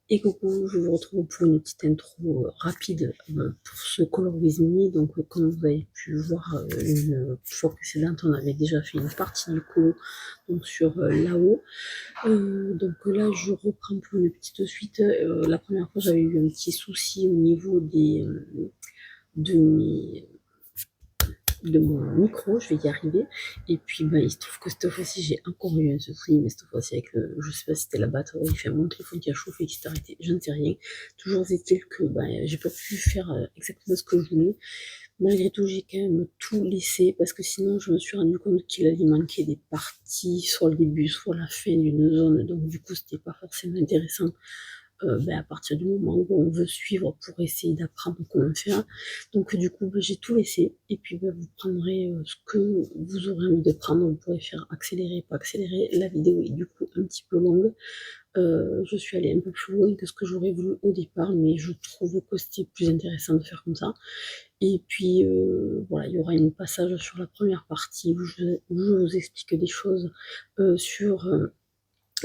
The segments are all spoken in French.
Et coucou, je vous retrouve pour une petite intro rapide pour ce Color With Me. Donc, comme vous avez pu voir une fois précédente, on avait déjà fait une partie du colo donc sur là-haut. Donc là, je reprends pour une petite suite. La première fois, j'avais eu un petit souci au niveau de mes de mon micro, je vais y arriver. Et puis, il se trouve que cette fois-ci, j'ai encore eu un souci, mais cette fois-ci avec je sais pas si c'était la batterie, fait mon téléphone qui a chauffé, qui s'est arrêté, je ne sais rien. Toujours est-il que j'ai pas pu faire exactement ce que je voulais. Malgré tout, j'ai quand même tout laissé parce que sinon, je me suis rendu compte qu'il allait manquer des parties, soit le début, soit la fin d'une zone. Donc, du coup, c'était pas forcément intéressant à partir du moment où on veut suivre pour essayer d'apprendre comment faire. Donc du coup, j'ai tout laissé. Et puis vous prendrez ce que vous aurez envie de prendre. Vous pourrez faire accélérer, pas accélérer. La vidéo est du coup un petit peu longue. Je suis allée un peu plus loin que ce que j'aurais voulu au départ, mais je trouve que c'était plus intéressant de faire comme ça. Et puis voilà, il y aura un passage sur la première partie où je vous explique des choses sur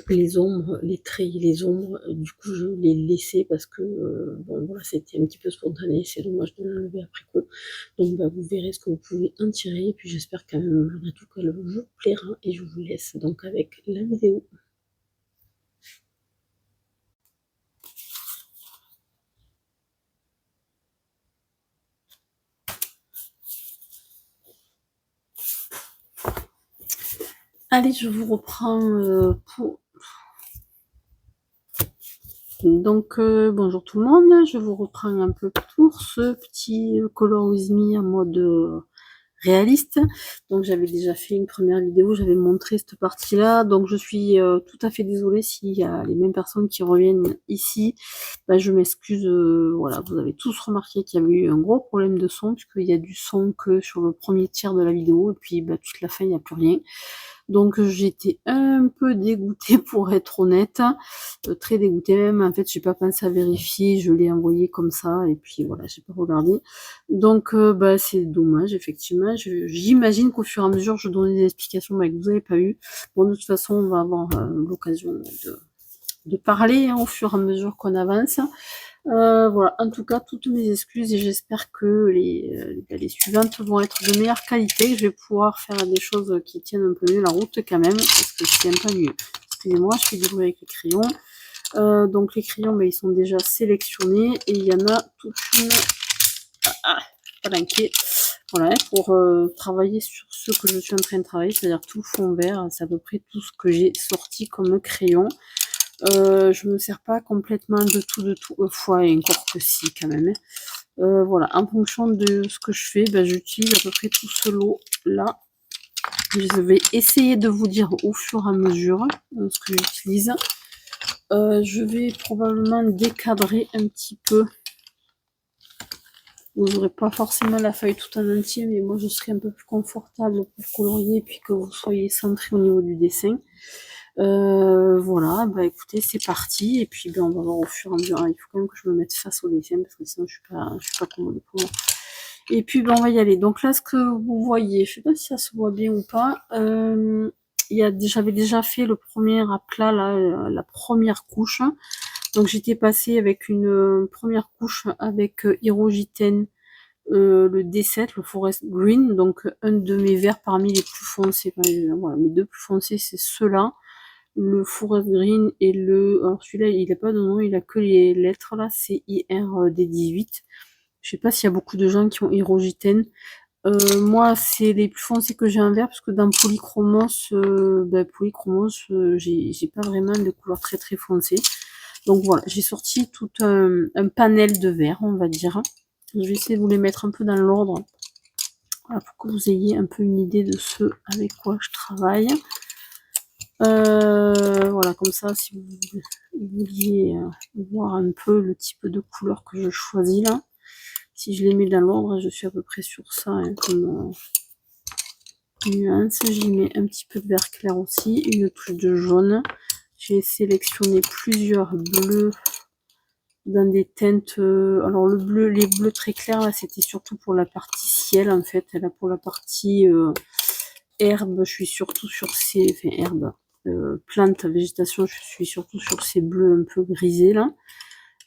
les ombres, les traits, les ombres, du coup je l'ai laissé parce que bon voilà, c'était un petit peu spontané, c'est dommage de l'enlever après coup. Donc vous verrez ce que vous pouvez en tirer, et puis j'espère quand même malgré tout qu'elle vous plaira, et je vous laisse donc avec la vidéo. Allez, je vous reprends pour... Donc bonjour tout le monde, je vous reprends un peu pour ce petit Color With Me en mode réaliste. Donc j'avais déjà fait une première vidéo, j'avais montré cette partie là, donc je suis tout à fait désolée s'il y a les mêmes personnes qui reviennent ici. Je m'excuse, voilà, vous avez tous remarqué qu'il y avait eu un gros problème de son, puisqu'il y a du son que sur le premier tiers de la vidéo, et puis toute la fin il n'y a plus rien. Donc j'étais un peu dégoûtée pour être honnête, très dégoûtée même. En fait, j'ai pas pensé à vérifier, je l'ai envoyé comme ça et puis voilà, j'ai pas regardé. Donc c'est dommage effectivement. J'imagine qu'au fur et à mesure, je donnais des explications que vous n'avez pas eu. Bon, de toute façon, on va avoir l'occasion de parler au fur et à mesure qu'on avance. Voilà, en tout cas, toutes mes excuses, et j'espère que les suivantes vont être de meilleure qualité, que je vais pouvoir faire des choses qui tiennent un peu mieux la route quand même, parce que c'est un peu mieux. Excusez-moi, je fais du bruit avec les crayons. Donc les crayons, ils sont déjà sélectionnés, et il y en a toute une... pas d'inquiet. Voilà, pour travailler sur ce que je suis en train de travailler, c'est-à-dire tout le fond vert, c'est à peu près tout ce que j'ai sorti comme crayon. Je me sers pas complètement de tout fois, et encore que si quand même. Voilà, en fonction de ce que je fais, j'utilise à peu près tout ce lot là. Je vais essayer de vous dire au fur et à mesure ce que j'utilise. Je vais probablement décadrer un petit peu. Vous n'aurez pas forcément la feuille tout en entier, mais moi je serai un peu plus confortable pour colorier, et puis que vous soyez centré au niveau du dessin. Voilà, écoutez, c'est parti, et puis on va voir au fur et à mesure. Il faut quand même que je me mette face au dessin, parce que sinon je suis pas commode pour moi. Et puis on va y aller. Donc là, ce que vous voyez, je sais pas si ça se voit bien ou pas, j'avais déjà fait le premier aplat là, la première couche. Donc j'étais passée avec une première couche avec Hirogiten, le D7, le Forest Green, donc un de mes verts parmi les plus foncés. Voilà, mes deux plus foncés, c'est ceux-là, le Forest Green et le... Alors celui-là, il n'a pas de nom, il a que les lettres là, c'est IRD18. Je sais pas s'il y a beaucoup de gens qui ont Hirogiten. Moi, c'est les plus foncés que j'ai en vert, parce que dans Polychromos, j'ai pas vraiment de couleurs très très foncées. Donc voilà, j'ai sorti tout un panel de vert, on va dire. Je vais essayer de vous les mettre un peu dans l'ordre, voilà, pour que vous ayez un peu une idée de ce avec quoi je travaille. Voilà, comme ça, si vous vouliez voir un peu le type de couleur que je choisis là. Si je les mets dans l'ordre, je suis à peu près sur ça, comme nuance. J'y mets un petit peu de vert clair aussi, une touche de jaune. J'ai sélectionné plusieurs bleus dans des teintes. Alors le bleu, les bleus très clairs là, c'était surtout pour la partie ciel en fait. Là pour la partie herbe, je suis surtout sur ces, herbe. plantes, végétation, je suis surtout sur ces bleus un peu grisés là.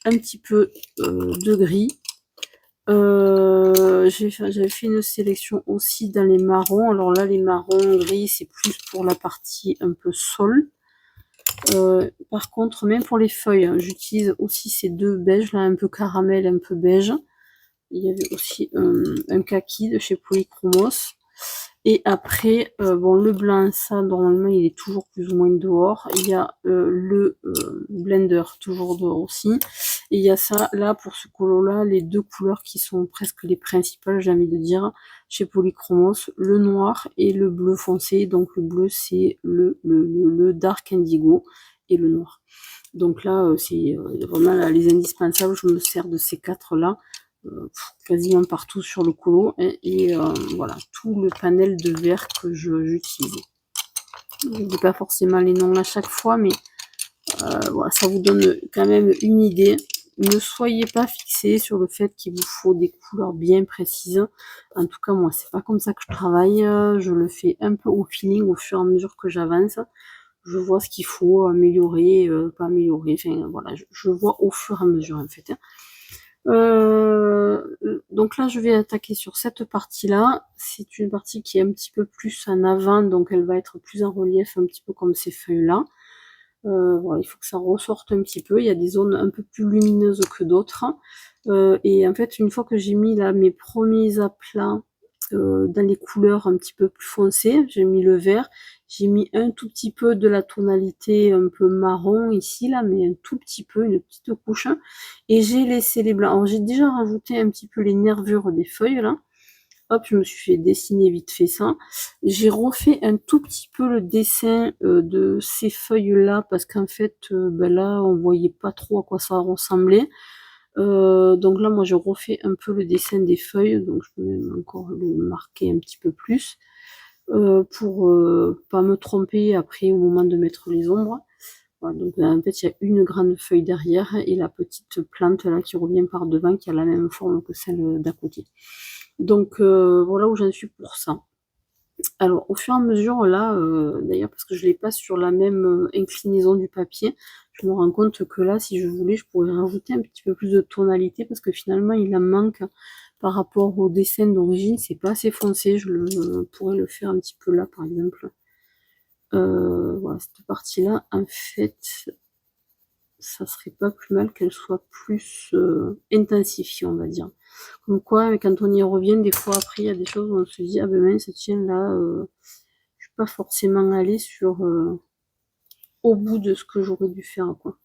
Un petit peu de gris. J'avais fait une sélection aussi dans les marrons. Alors là, les marrons gris, c'est plus pour la partie un peu sol. Par contre, même pour les feuilles, hein, j'utilise aussi ces deux beiges là, un peu caramel, un peu beige. Il y avait aussi un kaki de chez Polychromos. Et après, bon, le blanc, ça, normalement, il est toujours plus ou moins dehors. Il y a le blender, toujours dehors aussi. Et il y a ça, là, pour ce colo-là, les deux couleurs qui sont presque les principales, j'ai envie de dire, chez Polychromos, le noir et le bleu foncé. Donc, le bleu, c'est le dark indigo et le noir. Donc là, c'est vraiment là, les indispensables. Je me sers de ces quatre-là. Quasiment partout sur le colo et voilà tout le panel de verre que j'utilise. Je ne dis pas forcément les noms à chaque fois, mais voilà, ça vous donne quand même une idée. Ne soyez pas fixés sur le fait qu'il vous faut des couleurs bien précises. En tout cas, moi, c'est pas comme ça que je travaille. Je le fais un peu au feeling au fur et à mesure que j'avance. Je vois ce qu'il faut améliorer, pas améliorer. Enfin, voilà, je vois au fur et à mesure, en fait. Donc là, je vais attaquer sur cette partie-là. C'est une partie qui est un petit peu plus en avant, donc elle va être plus en relief, un petit peu comme ces feuilles-là. Voilà, il faut que ça ressorte un petit peu. Il y a des zones un peu plus lumineuses que d'autres. Et en fait, une fois que j'ai mis là mes premiers aplats dans les couleurs un petit peu plus foncées, j'ai mis le vert, j'ai mis un tout petit peu de la tonalité un peu marron ici là, mais un tout petit peu, une petite couche, et j'ai laissé les blancs. Alors j'ai déjà rajouté un petit peu les nervures des feuilles là. Hop, je me suis fait dessiner vite fait ça. J'ai refait un tout petit peu le dessin de ces feuilles-là parce qu'en fait, ben là, on voyait pas trop à quoi ça ressemblait. Donc là, moi, je refais un peu le dessin des feuilles, donc je peux même encore le marquer un petit peu plus pour pas me tromper après au moment de mettre les ombres. Voilà, donc en fait, il y a une grande feuille derrière et la petite plante là qui revient par devant qui a la même forme que celle d'à côté. Donc voilà où j'en suis pour ça. Alors au fur et à mesure là, d'ailleurs parce que je l'ai pas sur la même inclinaison du papier, je me rends compte que là si je voulais je pourrais rajouter un petit peu plus de tonalité parce que finalement il en manque par rapport au dessin d'origine, c'est pas assez foncé, je pourrais le faire un petit peu là par exemple. Voilà, cette partie là en fait ça serait pas plus mal qu'elle soit plus intensifiée, on va dire. Comme quoi, quand on y revient, des fois après, il y a des choses où on se dit, ah ben mince, tiens, là, je suis pas forcément allée sur au bout de ce que j'aurais dû faire, quoi.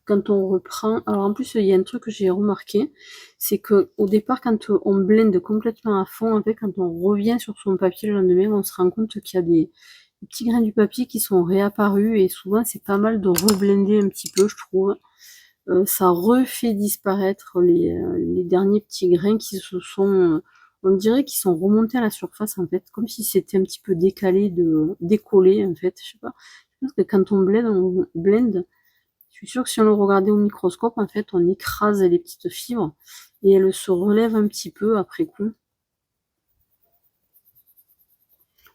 Quand on reprend, alors en plus, il y a un truc que j'ai remarqué, c'est que au départ, quand on blende complètement à fond, en fait, quand on revient sur son papier le lendemain, on se rend compte qu'il y a des petits grains du papier qui sont réapparus et souvent, c'est pas mal de reblender un petit peu, je trouve. Ça refait disparaître les derniers petits grains qui se sont, on dirait qu'ils sont remontés à la surface en fait, comme si c'était un petit peu décollé en fait, je sais pas. Je pense que quand on blende, je suis sûre que si on le regardait au microscope, en fait, on écrase les petites fibres et elles se relèvent un petit peu après coup.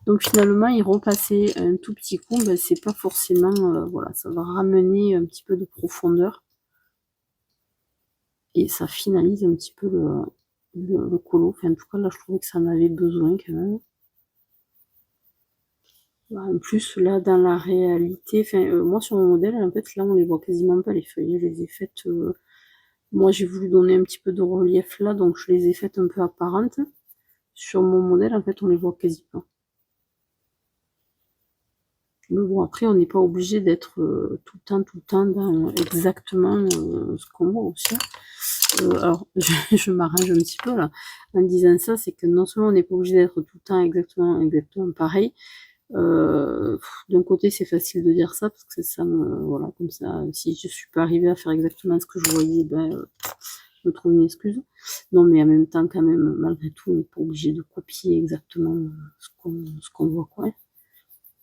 Donc finalement, y repasser un tout petit coup, ben, c'est pas forcément, voilà, ça va ramener un petit peu de profondeur. Et ça finalise un petit peu le colo. Enfin, en tout cas, là, je trouvais que ça en avait besoin quand même. En plus, là, dans la réalité, enfin, moi, sur mon modèle, en fait, là, on les voit quasiment pas, les feuilles. Je les ai faites... moi, j'ai voulu donner un petit peu de relief là, donc je les ai faites un peu apparentes. Sur mon modèle, en fait, on les voit quasi pas. Mais bon, après, on n'est pas obligé d'être tout le temps dans exactement ce qu'on voit aussi. Alors, je m'arrange un petit peu là en disant ça, c'est que non seulement on n'est pas obligé d'être tout le temps exactement pareil. D'un côté, c'est facile de dire ça parce que ça me, voilà, comme ça, si je suis pas arrivée à faire exactement ce que je voyais, ben, je me trouve une excuse. Non, mais en même temps, quand même, malgré tout, on n'est pas obligé de copier exactement ce qu'on voit, quoi.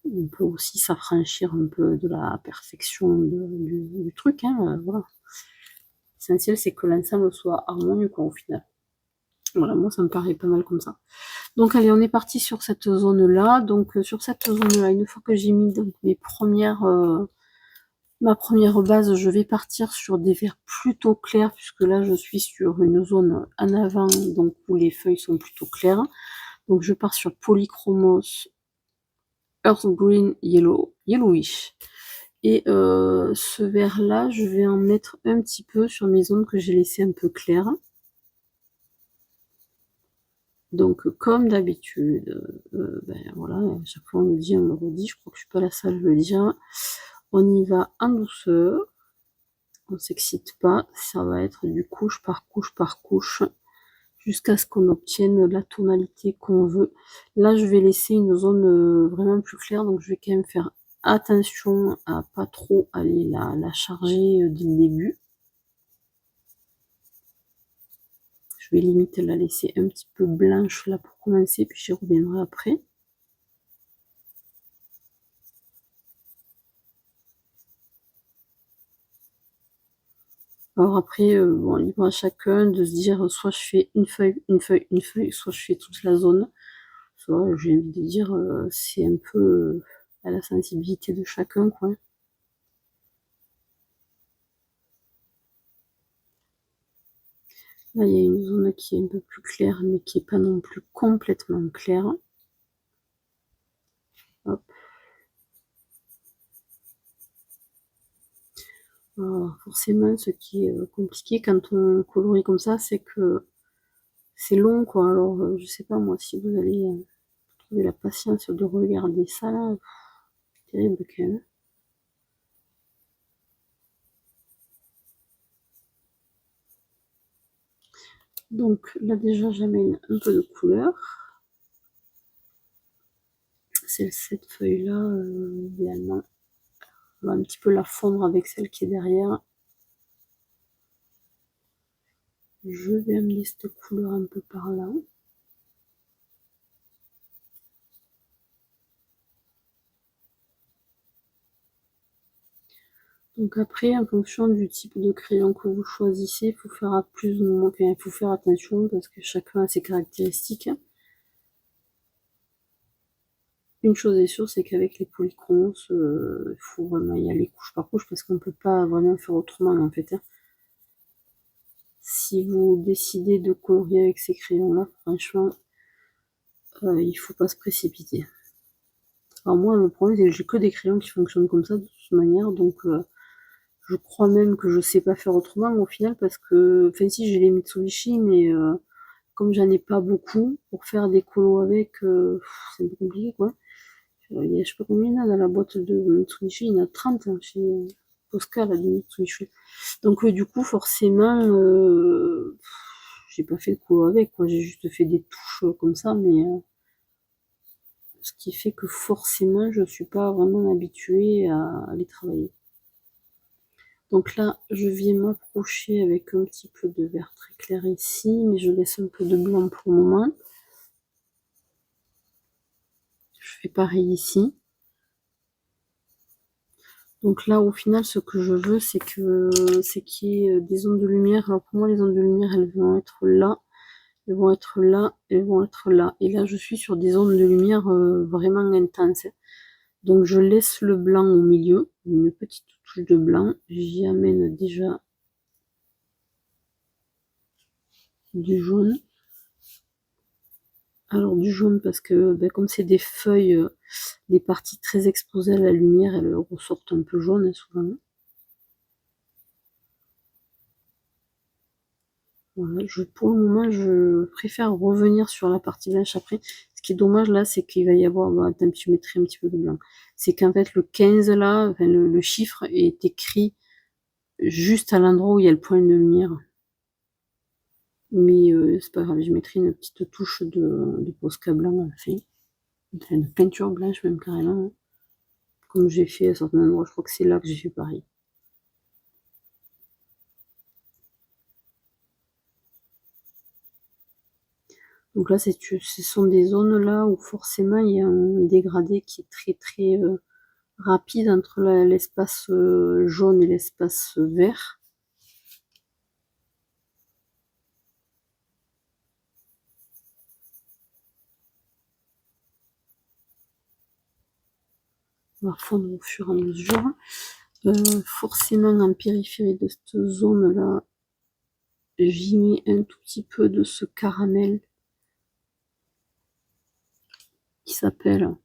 On peut aussi s'affranchir un peu de la perfection du truc, hein, voilà. L'essentiel, c'est que l'ensemble soit harmonieux, quoi, au final. Voilà, moi, ça me paraît pas mal comme ça. Donc allez, on est parti sur cette zone-là. Donc sur cette zone-là, une fois que j'ai mis donc, ma première base, je vais partir sur des verts plutôt clairs, puisque là je suis sur une zone en avant, donc où les feuilles sont plutôt claires. Donc je pars sur Polychromos Earth Green Yellow, Yellowish. Et ce vert là, je vais en mettre un petit peu sur mes zones que j'ai laissées un peu claires. Donc comme d'habitude, ben voilà, à chaque fois on le dit, on le redit, je crois que je suis pas la seule à le dire. On y va en douceur, on s'excite pas, ça va être du couche par couche, jusqu'à ce qu'on obtienne la tonalité qu'on veut. Là je vais laisser une zone vraiment plus claire, donc je vais quand même faire attention à pas trop aller la charger dès le début. Je vais limite la laisser un petit peu blanche là pour commencer, puis j'y reviendrai après. Alors après, bon, libre à chacun de se dire soit je fais une feuille, une feuille, une feuille, soit je fais toute la zone. Soit j'ai envie de dire, c'est un peu à la sensibilité de chacun, quoi. Là, il y a une zone qui est un peu plus claire, mais qui est pas non plus complètement claire. Hop. Alors, forcément, ce qui est compliqué quand on colorie comme ça, c'est que c'est long, quoi. Alors, je sais pas moi si vous allez trouver la patience de regarder ça là, c'est terrible quand même. Donc là déjà j'amène un peu de couleur. C'est cette feuille là, idéalement, on va un petit peu la fondre avec celle qui est derrière. Je vais amener cette couleur un peu par là. Donc après, en fonction du type de crayon que vous choisissez, il faut faire plus ou moins, il faut faire attention parce que chacun a ses caractéristiques. Une chose est sûre, c'est qu'avec les polychromos, il faut vraiment y aller couche par couche parce qu'on ne peut pas vraiment faire autrement en fait. Si vous décidez de colorier avec ces crayons-là, franchement, il faut pas se précipiter. Alors moi, le problème, c'est que j'ai que des crayons qui fonctionnent comme ça, de toute manière, donc je crois même que je sais pas faire autrement au final, parce que, enfin si, j'ai les Mitsubishi, mais comme j'en ai pas beaucoup, pour faire des colos avec, c'est un peu compliqué, quoi. Je sais pas combien il y en a dans la boîte de Mitsubishi, il y en a 30 hein, chez Posca, là, de Mitsubishi. Donc du coup, forcément, j'ai pas fait de colo avec, quoi. J'ai juste fait des touches comme ça, mais ce qui fait que forcément, je suis pas vraiment habituée à les travailler. Donc là, je viens m'approcher avec un petit peu de vert très clair ici, mais je laisse un peu de blanc pour le moment. Je fais pareil ici. Donc là, au final, ce que je veux, c'est qu'il y ait des ondes de lumière. Alors pour moi, les ondes de lumière, elles vont être là, elles vont être là, elles vont être là. Et là, je suis sur des ondes de lumière vraiment intenses. Donc je laisse le blanc au milieu, une petite touche de blanc. J'y amène déjà du jaune. Alors du jaune parce que ben, comme c'est des feuilles, les parties très exposées à la lumière, elles ressortent un peu jaunes souvent. Voilà, pour le moment, je préfère revenir sur la partie blanche après. Ce qui est dommage là, c'est qu'il va y avoir, attends, je mettrai un petit peu de blanc. C'est qu'en fait le 15 là, enfin, le chiffre est écrit juste à l'endroit où il y a le point de lumière. Mais c'est pas grave, je mettrai une petite touche de Posca blanc à la fin. Enfin, de peinture blanche même carrément. Comme j'ai fait à certains endroits, je crois que c'est là que j'ai fait pareil. Donc là, ce sont des zones là où forcément il y a un dégradé qui est très très rapide entre l'espace jaune et l'espace vert. va fondre au fur et à mesure. Forcément, en périphérie de cette zone-là, j'y mets un tout petit peu de ce caramel qui s'appelle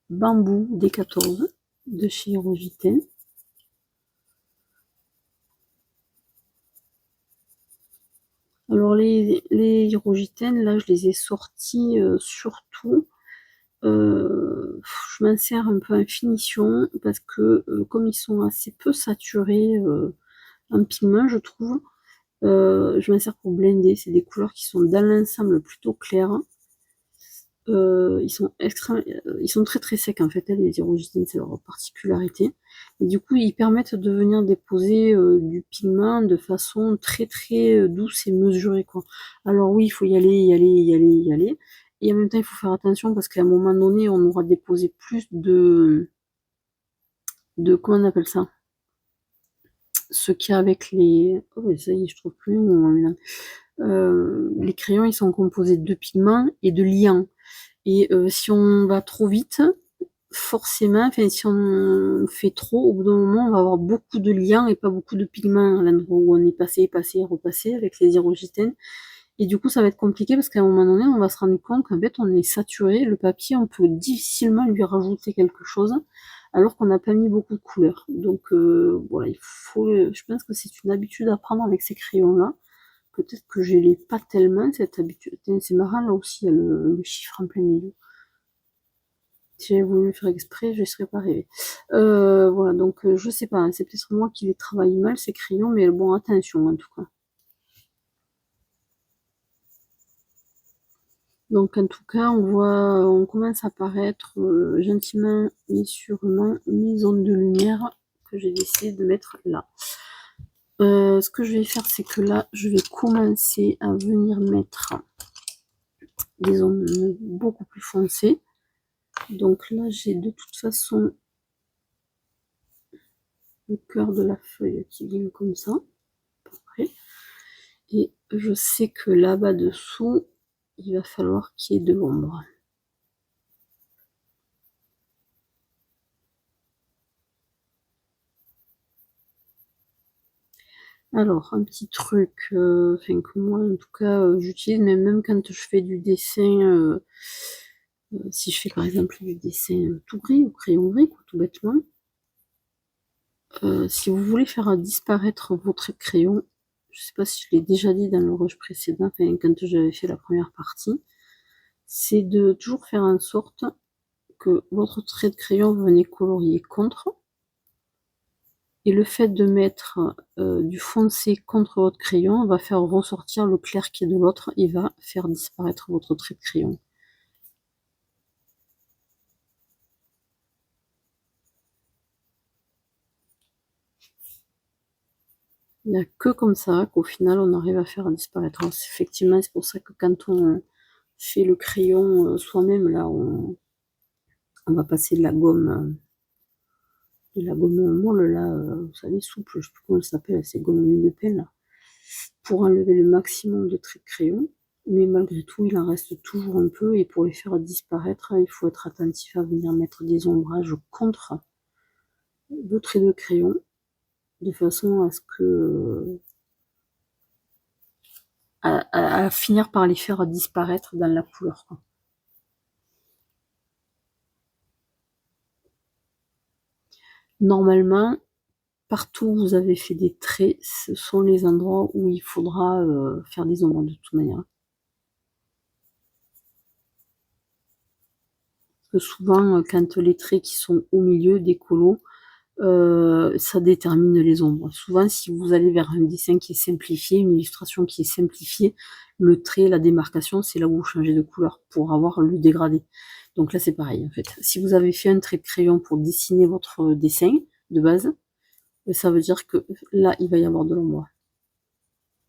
Bambou D14 de chez Hierogiten. Alors les Hierogiten, là je les ai sortis surtout, je m'en sers un peu en finition parce que comme ils sont assez peu saturés en pigment, je trouve, je m'en sers pour blender. C'est des couleurs qui sont dans l'ensemble plutôt claires. Ils sont très très secs en fait, les Hierogiten, c'est leur particularité. Et du coup, ils permettent de venir déposer du pigment de façon très très douce et mesurée, quoi. Alors oui, il faut y aller, y aller, y aller, y aller. Et en même temps, il faut faire attention parce qu'à un moment donné, on aura déposé plus comment on appelle ça? Ce qu'il y a avec les... Oh, mais ça y est, je trouve plus. Les crayons, ils sont composés de pigments et de liants. Et si on va trop vite, forcément, enfin, si on fait trop, au bout d'un moment, on va avoir beaucoup de liants et pas beaucoup de pigments à l'endroit où on est passé, repassé avec les Hierogiten. Et du coup, ça va être compliqué parce qu'à un moment donné, on va se rendre compte qu'en fait, on est saturé. Le papier, on peut difficilement lui rajouter quelque chose alors qu'on n'a pas mis beaucoup de couleurs. Donc voilà, il faut, je pense que c'est une habitude à prendre avec ces crayons-là. Peut-être que je l'ai pas tellement cette habitude. C'est marrant, là aussi, il y a le chiffre en plein milieu. Si j'avais voulu le faire exprès, je ne serais pas arrivée. Voilà, donc je sais pas, hein, c'est peut-être moi qui les travaille mal, ces crayons, mais bon, attention en tout cas. Donc en tout cas, on commence à apparaître gentiment mais sûrement mes zones de lumière que j'ai décidé de mettre là. Ce que je vais faire, c'est que là, je vais commencer à venir mettre des zones beaucoup plus foncées. Donc là, j'ai de toute façon le cœur de la feuille qui vient comme ça, à peu près. Et je sais que là-bas dessous, il va falloir qu'il y ait de l'ombre. Alors, un petit truc, enfin que moi en tout cas j'utilise, mais même quand je fais du dessin, si je fais par exemple du dessin tout gris ou crayon gris, quoi, tout bêtement, si vous voulez faire disparaître vos traits de crayon, je sais pas si je l'ai déjà dit dans le rush précédent, enfin, quand j'avais fait la première partie, c'est de toujours faire en sorte que votre trait de crayon venez colorier contre, et le fait de mettre du foncé contre votre crayon va faire ressortir le clair qui est de l'autre et va faire disparaître votre trait de crayon. Il n'y a que comme ça qu'au final on arrive à faire disparaître. Alors, effectivement, c'est pour ça que quand on fait le crayon soi-même, là on va passer de la gomme molle là, vous savez, souple, je sais plus comment elle s'appelle, ces gommes mine de pelle là, pour enlever le maximum de traits de crayon. Mais malgré tout, il en reste toujours un peu, et pour les faire disparaître, il faut être attentif à venir mettre des ombrages contre le trait de crayon, de façon à ce que à finir par les faire disparaître dans la couleur, quoi. Normalement, partout où vous avez fait des traits, ce sont les endroits où il faudra faire des ombres de toute manière. Parce que souvent, quand les traits qui sont au milieu des colos, ça détermine les ombres. Souvent, si vous allez vers un dessin qui est simplifié, une illustration qui est simplifiée, le trait, la démarcation, c'est là où vous changez de couleur pour avoir le dégradé. Donc là, c'est pareil, en fait. Si vous avez fait un trait de crayon pour dessiner votre dessin de base, ça veut dire que là, il va y avoir de l'ombre.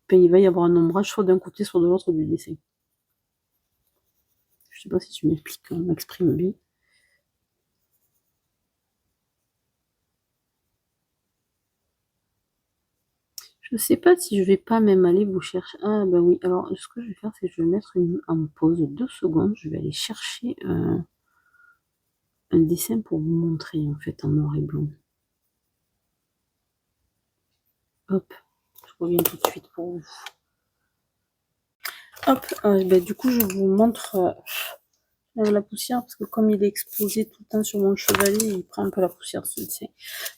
Enfin, il va y avoir un ombrage soit d'un côté, soit de l'autre du dessin. Je sais pas si tu m'exprimes bien. Je sais pas si je vais pas même aller vous chercher. Ah bah oui, alors ce que je vais faire, c'est que je vais mettre en pause 2 secondes. Je vais aller chercher un dessin pour vous montrer en fait en noir et blanc. Hop, je reviens tout de suite pour vous. Hop, du coup je vous montre la poussière parce que comme il est exposé tout le temps sur mon chevalet, il prend un peu la poussière ce dessin.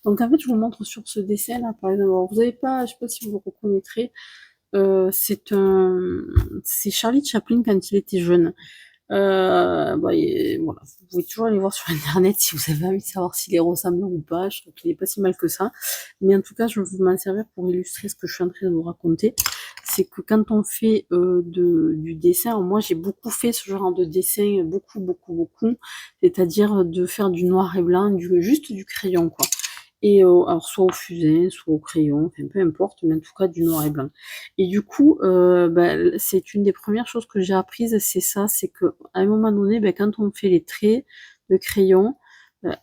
Donc en fait je vous montre sur ce dessin là par exemple, alors, vous avez pas, je sais pas si vous le reconnaîtrez, c'est Charlie Chaplin quand il était jeune. Voilà, vous pouvez toujours aller voir sur internet si vous avez envie de savoir s'il est ressemblant ou pas. Je trouve qu'il est pas si mal que ça. Mais en tout cas, je vais m'en servir pour illustrer ce que je suis en train de vous raconter. C'est que quand on fait du dessin, moi j'ai beaucoup fait ce genre de dessin, beaucoup, c'est-à-dire de faire du noir et blanc, juste du crayon quoi. Et alors soit au fusain, soit au crayon, enfin peu importe, mais en tout cas du noir et blanc. Et du coup, c'est une des premières choses que j'ai apprises, c'est ça, c'est que à un moment donné, quand on fait les traits de crayon,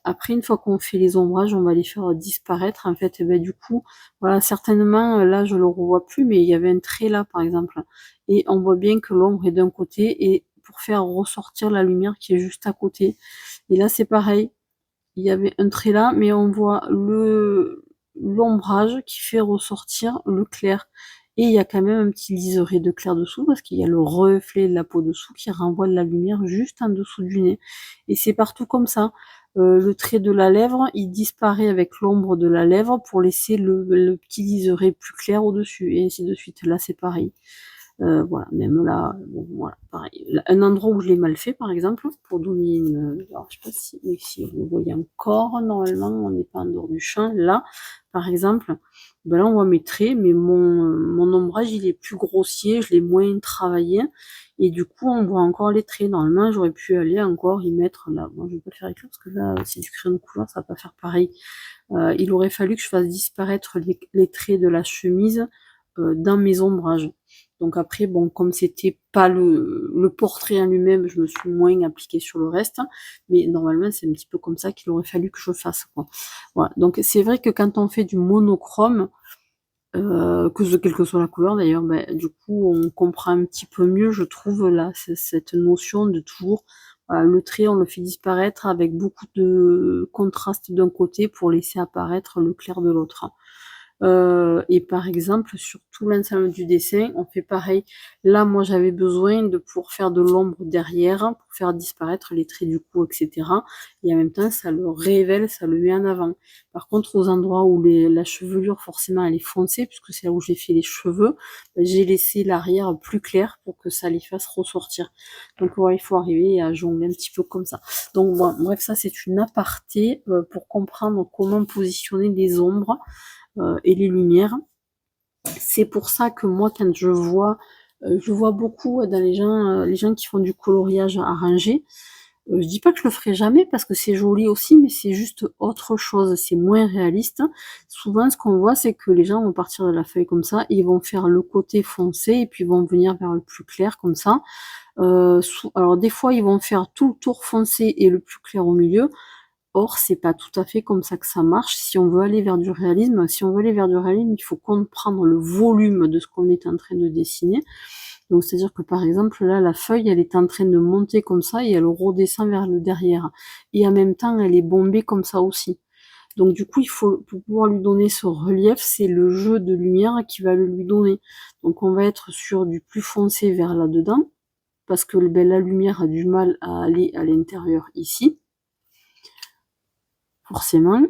après une fois qu'on fait les ombrages, on va les faire disparaître en fait. Et du coup, voilà, certainement là je le revois plus, mais il y avait un trait là par exemple, et on voit bien que l'ombre est d'un côté et pour faire ressortir la lumière qui est juste à côté. Et là c'est pareil, il y avait un trait là, mais on voit l'ombrage qui fait ressortir le clair. Et il y a quand même un petit liseré de clair dessous, parce qu'il y a le reflet de la peau dessous qui renvoie de la lumière juste en dessous du nez. Et c'est partout comme ça. Le trait de la lèvre, il disparaît avec l'ombre de la lèvre pour laisser le petit liseré plus clair au-dessus, et ainsi de suite. Là, c'est pareil. Voilà, même là, bon, voilà, pareil. Un endroit où je l'ai mal fait, par exemple, pour donner une... Alors, je sais pas si vous voyez encore, normalement, on n'est pas en dehors du champ. Là, par exemple, là, on voit mes traits, mais mon ombrage, il est plus grossier, je l'ai moins travaillé, et du coup, on voit encore les traits. Normalement, j'aurais pu aller encore y mettre, là, bon, je vais pas le faire éclair, parce que là, c'est du crayon de couleur, ça va pas faire pareil. Il aurait fallu que je fasse disparaître les traits de la chemise dans mes ombrages. Donc après, bon, comme c'était pas le portrait en lui-même, je me suis moins appliquée sur le reste, mais normalement c'est un petit peu comme ça qu'il aurait fallu que je fasse, quoi. Voilà. Donc c'est vrai que quand on fait du monochrome, quelle que soit la couleur d'ailleurs, du coup on comprend un petit peu mieux, je trouve, là, cette notion de toujours, voilà, le trait on le fait disparaître avec beaucoup de contraste d'un côté pour laisser apparaître le clair de l'autre. Et par exemple, sur tout l'ensemble du dessin, on fait pareil. Là, moi, j'avais besoin de pour faire de l'ombre derrière, pour faire disparaître les traits du cou, etc. Et en même temps, ça le révèle, ça le met en avant. Par contre, aux endroits où la chevelure, forcément, elle est foncée, puisque c'est là où j'ai fait les cheveux, j'ai laissé l'arrière plus clair pour que ça les fasse ressortir. Donc, ouais, il faut arriver à jongler un petit peu comme ça. Donc, bon, bref, ça, c'est une aparté pour comprendre comment positionner les ombres et les lumières. C'est pour ça que moi, quand je vois beaucoup dans les gens qui font du coloriage arrangé. Je dis pas que je le ferai jamais parce que c'est joli aussi, mais c'est juste autre chose, c'est moins réaliste. Souvent, ce qu'on voit, c'est que les gens vont partir de la feuille comme ça, et ils vont faire le côté foncé et puis vont venir vers le plus clair comme ça. Alors des fois, ils vont faire tout le tour foncé et le plus clair au milieu. Or, c'est pas tout à fait comme ça que ça marche. Si on veut aller vers du réalisme, il faut comprendre le volume de ce qu'on est en train de dessiner. Donc, c'est-à-dire que par exemple, là, la feuille, elle est en train de monter comme ça et elle redescend vers le derrière. Et en même temps, elle est bombée comme ça aussi. Donc, du coup, il faut, pour pouvoir lui donner ce relief, c'est le jeu de lumière qui va le lui donner. Donc, on va être sur du plus foncé vers là-dedans, parce que la lumière a du mal à aller à l'intérieur ici. Forcément.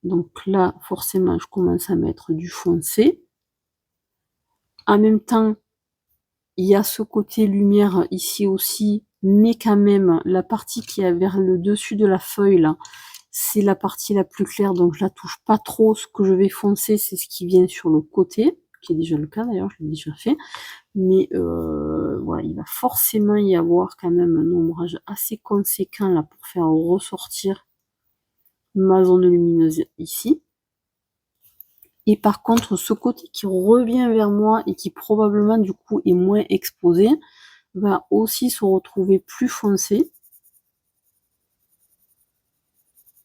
Donc là, forcément, je commence à mettre du foncé. En même temps, il y a ce côté lumière ici aussi, mais quand même, la partie qui est vers le dessus de la feuille, là, c'est la partie la plus claire, donc je la touche pas trop. Ce que je vais foncer, c'est ce qui vient sur le côté, qui est déjà le cas d'ailleurs, je l'ai déjà fait. Mais voilà, il va forcément y avoir quand même un ombrage assez conséquent là pour faire ressortir ma zone lumineuse ici. Et par contre, ce côté qui revient vers moi et qui probablement du coup est moins exposé, va aussi se retrouver plus foncé.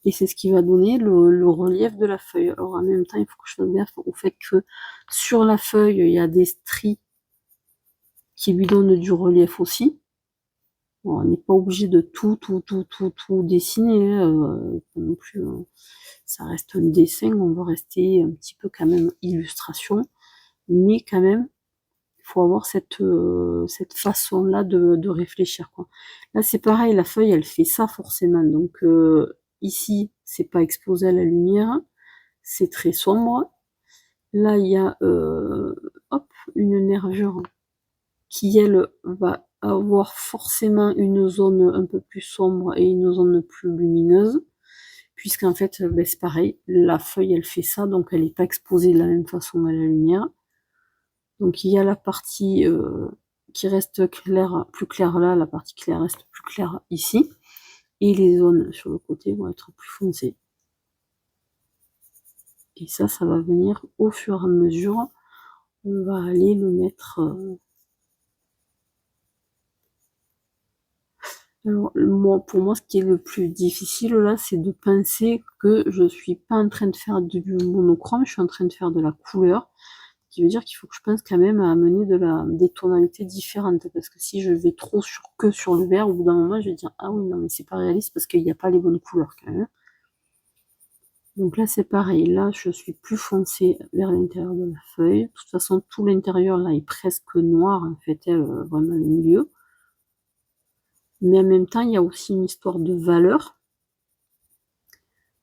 Et c'est ce qui va donner le relief de la feuille. Alors en même temps, il faut que je fasse gaffe au fait que sur la feuille, il y a des stries qui lui donnent du relief aussi. Bon, on n'est pas obligé de tout dessiner, non plus, ça reste un dessin, on va rester un petit peu quand même illustration, mais quand même, il faut avoir cette façon-là de réfléchir, quoi. Là, c'est pareil, la feuille, elle fait ça forcément, donc ici, c'est pas exposé à la lumière, c'est très sombre. Là, il y a hop, une nervure qui, elle, va avoir forcément une zone un peu plus sombre et une zone plus lumineuse, puisqu'en fait, ben, c'est pareil, la feuille, elle fait ça, donc elle n'est pas exposée de la même façon à la lumière. Donc il y a la partie qui reste claire, plus claire là, la partie claire reste plus claire ici, et les zones sur le côté vont être plus foncées. Et ça va venir au fur et à mesure. On va aller le mettre. Alors, pour moi, ce qui est le plus difficile là, c'est de penser que je suis pas en train de faire du monochrome, je suis en train de faire de la couleur. Ce qui veut dire qu'il faut que je pense quand même à amener des tonalités différentes. Parce que si je vais trop que sur le vert, au bout d'un moment, je vais dire ah oui, non, mais c'est pas réaliste parce qu'il n'y a pas les bonnes couleurs quand même. Donc là, c'est pareil. Là, je suis plus foncée vers l'intérieur de la feuille. De toute façon, tout l'intérieur là est presque noir, en fait, vraiment le milieu. Mais en même temps, il y a aussi une histoire de valeur.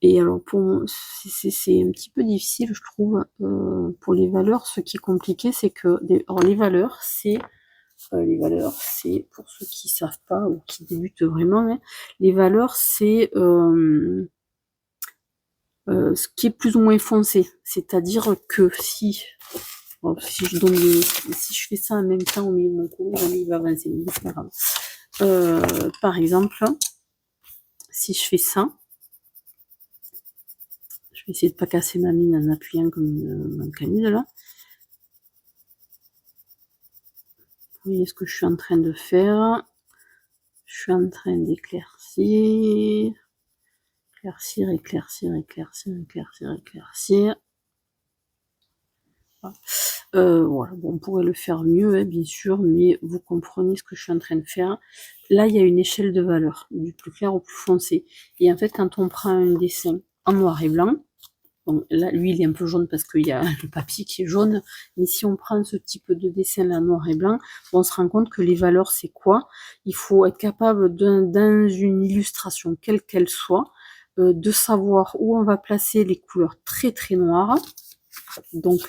Et alors, c'est un petit peu difficile, je trouve, pour les valeurs. Ce qui est compliqué, c'est que alors les valeurs, c'est pour ceux qui savent pas ou qui débutent vraiment, hein, les valeurs, c'est ce qui est plus ou moins foncé. C'est-à-dire que si je fais ça en même temps au milieu de mon cours, jamais il va avancer, mais c'est pas grave. Par exemple, si je fais ça, je vais essayer de pas casser ma mine en appuyant comme une canide là. Vous voyez ce que je suis en train de faire. Je suis en train d'éclaircir, éclaircir. Voilà, bon, on pourrait le faire mieux, hein, bien sûr, mais vous comprenez ce que je suis en train de faire. Là, il y a une échelle de valeur, du plus clair au plus foncé. Et en fait, quand on prend un dessin en noir et blanc, bon, là, lui, il est un peu jaune parce qu'il y a le papier qui est jaune, mais si on prend ce type de dessin là, noir et blanc, on se rend compte que les valeurs, c'est quoi? Il faut être capable, dans une illustration, quelle qu'elle soit, de savoir où on va placer les couleurs très très noires, donc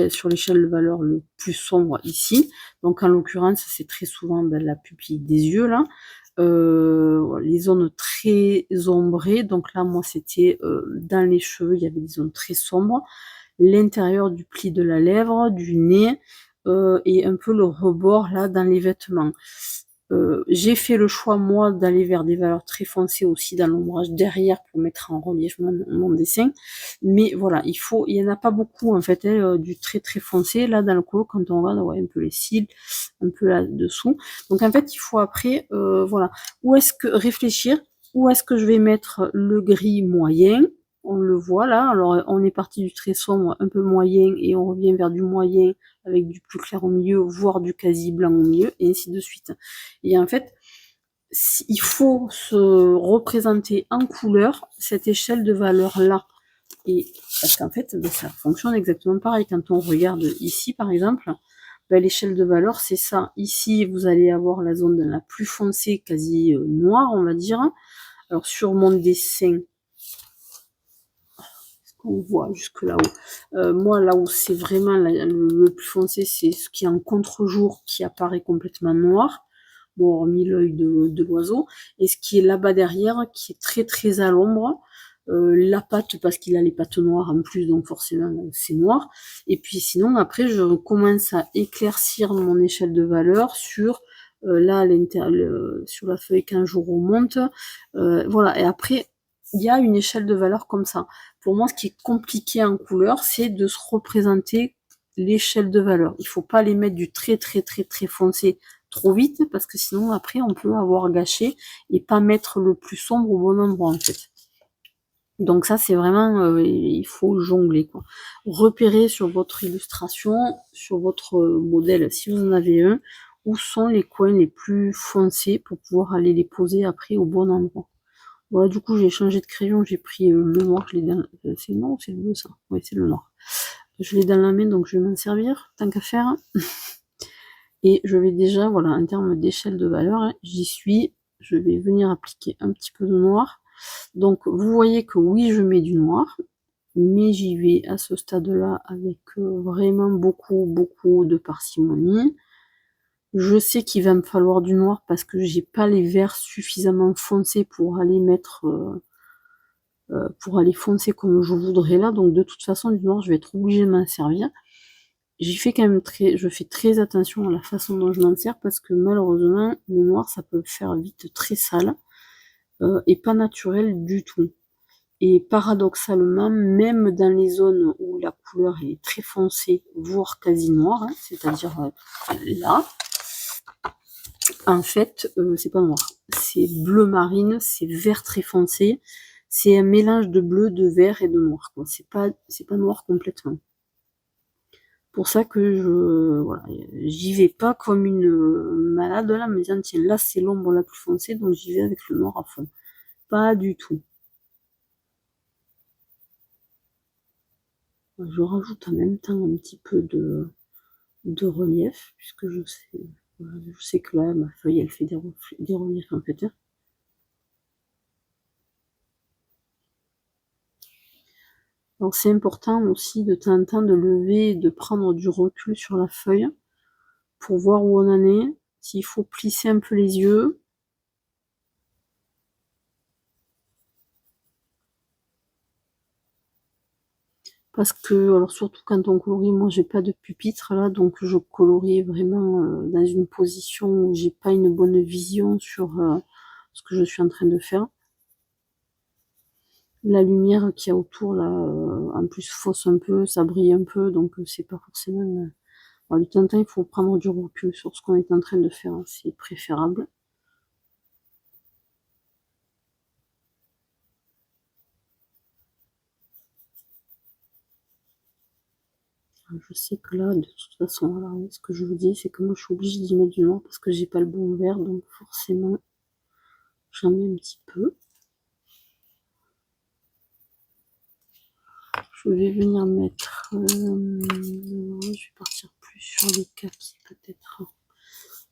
sur l'échelle de valeur le plus sombre ici, donc en l'occurrence c'est très souvent la pupille des yeux là, les zones très ombrées, donc là moi c'était dans les cheveux, il y avait des zones très sombres, l'intérieur du pli de la lèvre, du nez, et un peu le rebord là dans les vêtements. J'ai fait le choix moi d'aller vers des valeurs très foncées aussi dans l'ombrage derrière pour mettre en relief mon dessin, mais voilà, il y en a pas beaucoup en fait, du très très foncé. Là dans le colo, quand on regarde, ouais, un peu les cils, un peu là dessous, donc en fait il faut après voilà, où est-ce que réfléchir, où est-ce que je vais mettre le gris moyen. On le voit là, alors on est parti du très sombre un peu moyen et on revient vers du moyen avec du plus clair au milieu, voire du quasi blanc au milieu, et ainsi de suite. Et en fait, il faut se représenter en couleur cette échelle de valeur là. Et parce qu'en fait, ça fonctionne exactement pareil. Quand on regarde ici, par exemple, l'échelle de valeur, c'est ça. Ici, vous allez avoir la zone la plus foncée, quasi noire, on va dire. Alors, sur mon dessin, on voit jusque là-haut. Moi, là où c'est vraiment le plus foncé, c'est ce qui est en contre-jour, qui apparaît complètement noir. Bon, hormis l'œil de l'oiseau. Et ce qui est là-bas derrière, qui est très très à l'ombre. La patte, parce qu'il a les pattes noires en plus, donc forcément c'est noir. Et puis sinon, après, je commence à éclaircir mon échelle de valeur sur là, sur la feuille qu'un jour on monte. Voilà, et après, il y a une échelle de valeur comme ça. Pour moi, ce qui est compliqué en couleur, c'est de se représenter l'échelle de valeur. Il faut pas les mettre du très très très très foncé trop vite, parce que sinon après on peut avoir gâché et pas mettre le plus sombre au bon endroit en fait. Donc ça c'est vraiment, il faut jongler quoi. Repérer sur votre illustration, sur votre modèle, si vous en avez un, où sont les coins les plus foncés pour pouvoir aller les poser après au bon endroit. Voilà, du coup, j'ai changé de crayon, j'ai pris le noir, je l'ai dans... c'est le noir ou c'est le bleu, ça? Oui, c'est le noir. Je l'ai dans la main, donc je vais m'en servir, tant qu'à faire. Et je vais déjà, voilà, en termes d'échelle de valeur, hein, j'y suis. Je vais venir appliquer un petit peu de noir. Donc, vous voyez que oui, je mets du noir, mais j'y vais à ce stade-là avec vraiment beaucoup de parcimonie. Je sais qu'il va me falloir du noir parce que j'ai pas les verts suffisamment foncés pour aller mettre, pour aller foncer comme je voudrais là. Donc, de toute façon, du noir, je vais être obligée de m'en servir. J'y fais quand même je fais très attention à la façon dont je m'en sers parce que malheureusement, le noir, ça peut faire vite très sale et pas naturel du tout. Et paradoxalement, même dans les zones où la couleur est très foncée, voire quasi noire, hein, c'est-à-dire là, en fait, c'est pas noir. C'est bleu marine, c'est vert très foncé. C'est un mélange de bleu, de vert et de noir, quoi. C'est pas noir complètement. Pour ça que voilà, j'y vais pas comme une malade là, mais tiens, là c'est l'ombre la plus foncée, donc j'y vais avec le noir à fond. Pas du tout. Je rajoute en même temps un petit peu de relief, puisque je sais que là, ma feuille, elle fait des reliefs en fait. Hein. Donc c'est important aussi de temps en temps de lever, de prendre du recul sur la feuille pour voir où on en est, s'il faut plisser un peu les yeux. Parce que, alors surtout quand on colorie, moi j'ai pas de pupitre là, donc je colorie vraiment dans une position où j'ai pas une bonne vision sur ce que je suis en train de faire. La lumière qu'il y a autour là, en plus fausse un peu, ça brille un peu, donc c'est pas forcément... de temps en temps, il faut prendre du recul sur ce qu'on est en train de faire, hein, c'est préférable. Je sais que là, de toute façon, alors, ce que je vous dis, c'est que moi je suis obligée d'y mettre du noir parce que j'ai pas le bon vert, donc forcément j'en mets un petit peu. Je vais venir mettre... je vais partir plus sur les kakis peut-être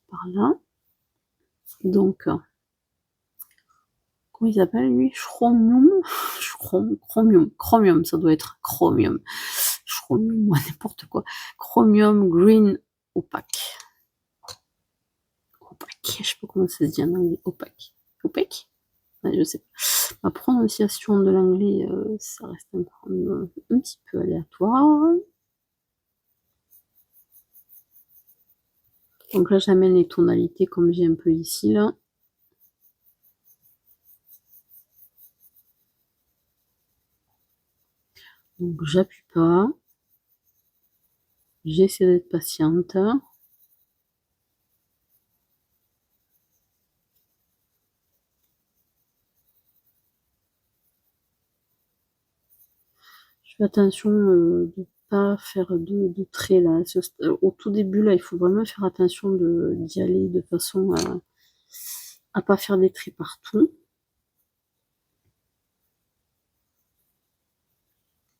par là. Donc, comment il s'appelle lui? Chromium. Chromium, ça doit être chromium. Chromium, moi n'importe quoi. Chromium green opaque. Opaque, je sais pas comment ça se dit en anglais. Opaque. Opaque? Ouais, je sais pas. Ma prononciation de l'anglais, ça reste encore un petit peu aléatoire. Donc là, j'amène les tonalités comme j'ai un peu ici, là. Donc j'appuie pas. J'essaie d'être patiente. Je fais attention de pas faire de traits là. Au tout début là, il faut vraiment faire attention d'y aller de façon à pas faire des traits partout.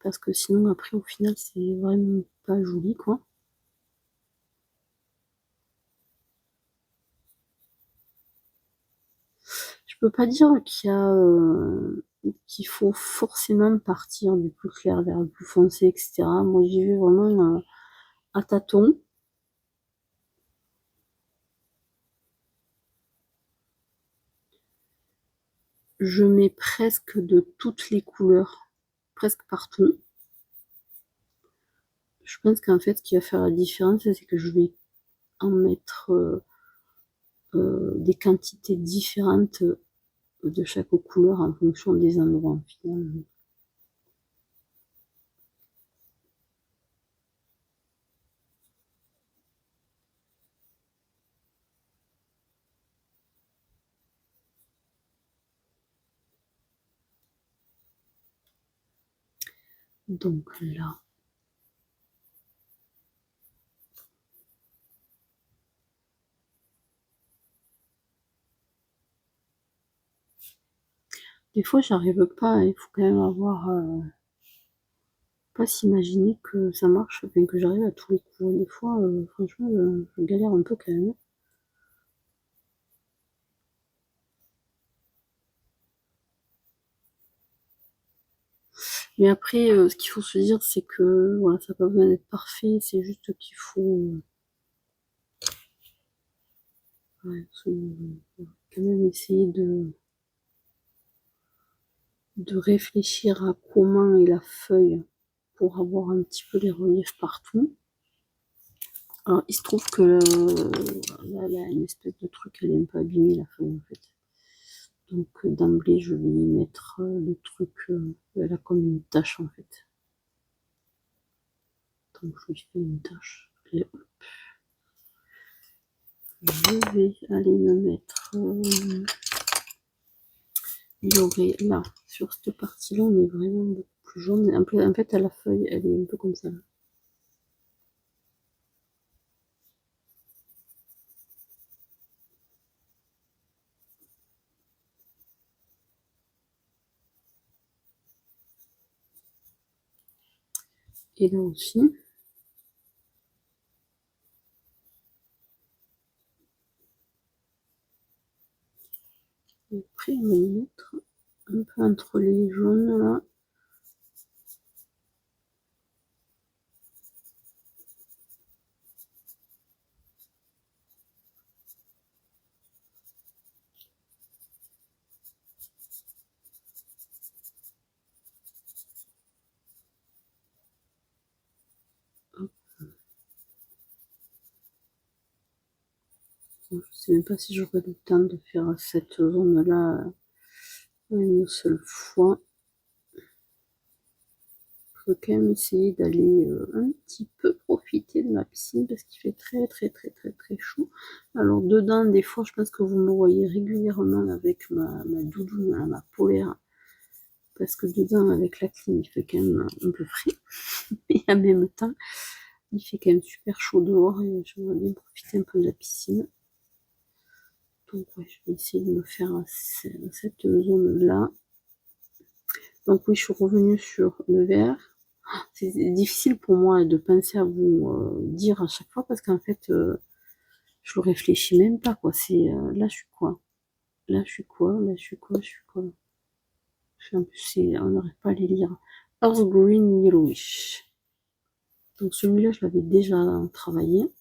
Parce que sinon après au final c'est vraiment pas joli quoi. Je peux pas dire qu'il faut forcément partir du plus clair vers le plus foncé, etc. Moi j'y vais vraiment à tâtons. Je mets presque de toutes les couleurs, presque partout. Je pense qu'en fait, ce qui va faire la différence, c'est que je vais en mettre des quantités différentes de chaque couleur en fonction des endroits, finalement. Donc là, Des fois, j'arrive pas, il faut quand même avoir, pas s'imaginer que ça marche, enfin que j'arrive à tous les coups. Des fois, franchement, je galère un peu quand même. Mais après, ce qu'il faut se dire, c'est que voilà, ça n'a pas besoin d'être parfait, c'est juste qu'il faut ouais, quand même essayer de réfléchir à comment est la feuille pour avoir un petit peu les reliefs partout. Alors, il se trouve que là, il y a une espèce de truc, elle est un peu abîmée, la feuille, en fait. Donc, d'emblée, je vais y mettre le truc, elle a comme une tache, en fait. Donc, je lui fais une tache. Et hop. Je vais aller me mettre... il y aurait là, sur cette partie-là, on est vraiment beaucoup plus jaune. En fait, à la feuille, elle est un peu comme ça. Et là aussi. Et après, on va y mettre un peu entre les jaunes là. Je sais même pas si j'aurai le temps de faire cette zone-là une seule fois. Je peux quand même essayer d'aller un petit peu profiter de ma piscine parce qu'il fait très chaud. Alors dedans, des fois, je pense que vous me voyez régulièrement avec ma doudoune, ma polaire, parce que dedans, avec la clim, il fait quand même un peu frais. Mais en même temps, il fait quand même super chaud dehors et j'aimerais bien profiter un peu de la piscine. Donc ouais, je vais essayer de me faire cette zone-là. Donc oui, je suis revenue sur le vert. C'est difficile pour moi de penser à vous dire à chaque fois parce qu'en fait, je le réfléchis même pas, quoi. C'est là, je suis quoi? Là, je suis quoi? Là, je suis quoi? Je suis quoi? En plus, on n'arrive pas à les lire. Earth Green Yellowish. Donc celui-là, je l'avais déjà travaillé.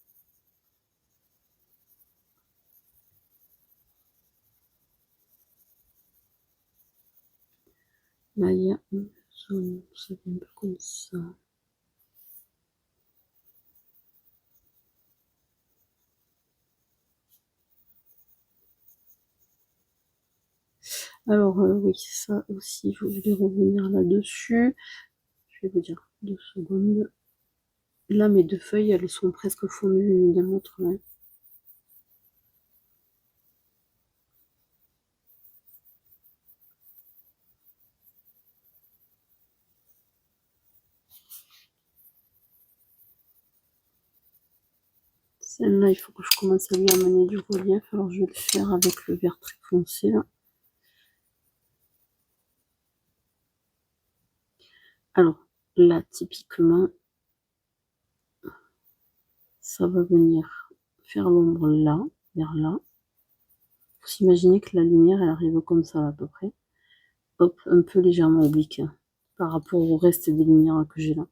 Là, il y a une zone, ça vient un peu comme ça. Alors, oui, ça aussi, je voulais revenir là-dessus. Je vais vous dire 2 secondes. Là, mes 2 feuilles, elles sont presque fondues l'une dans l'autre. Là. Celle-là, il faut que je commence à lui amener du relief. Alors, je vais le faire avec le vert très foncé, là. Alors, là, typiquement, ça va venir faire l'ombre là, vers là. Il faut s'imaginer que la lumière, elle arrive comme ça, à peu près. Hop, un peu légèrement oblique, hein, par rapport au reste des lumières que j'ai là.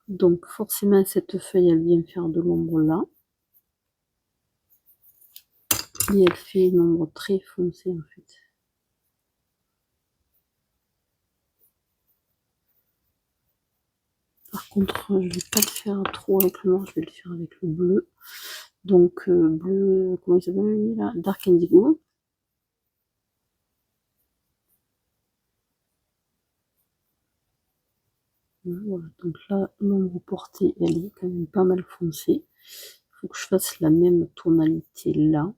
Donc, forcément, cette feuille, elle vient faire de l'ombre là. Et elle fait une ombre très foncée, en fait. Par contre, je vais pas le faire trop avec le noir, je vais le faire avec le bleu. Donc, bleu, comment il s'appelle lui là? Dark Indigo. Voilà, donc là, l'ombre portée, elle est quand même pas mal foncée. Il faut que je fasse la même tonalité là.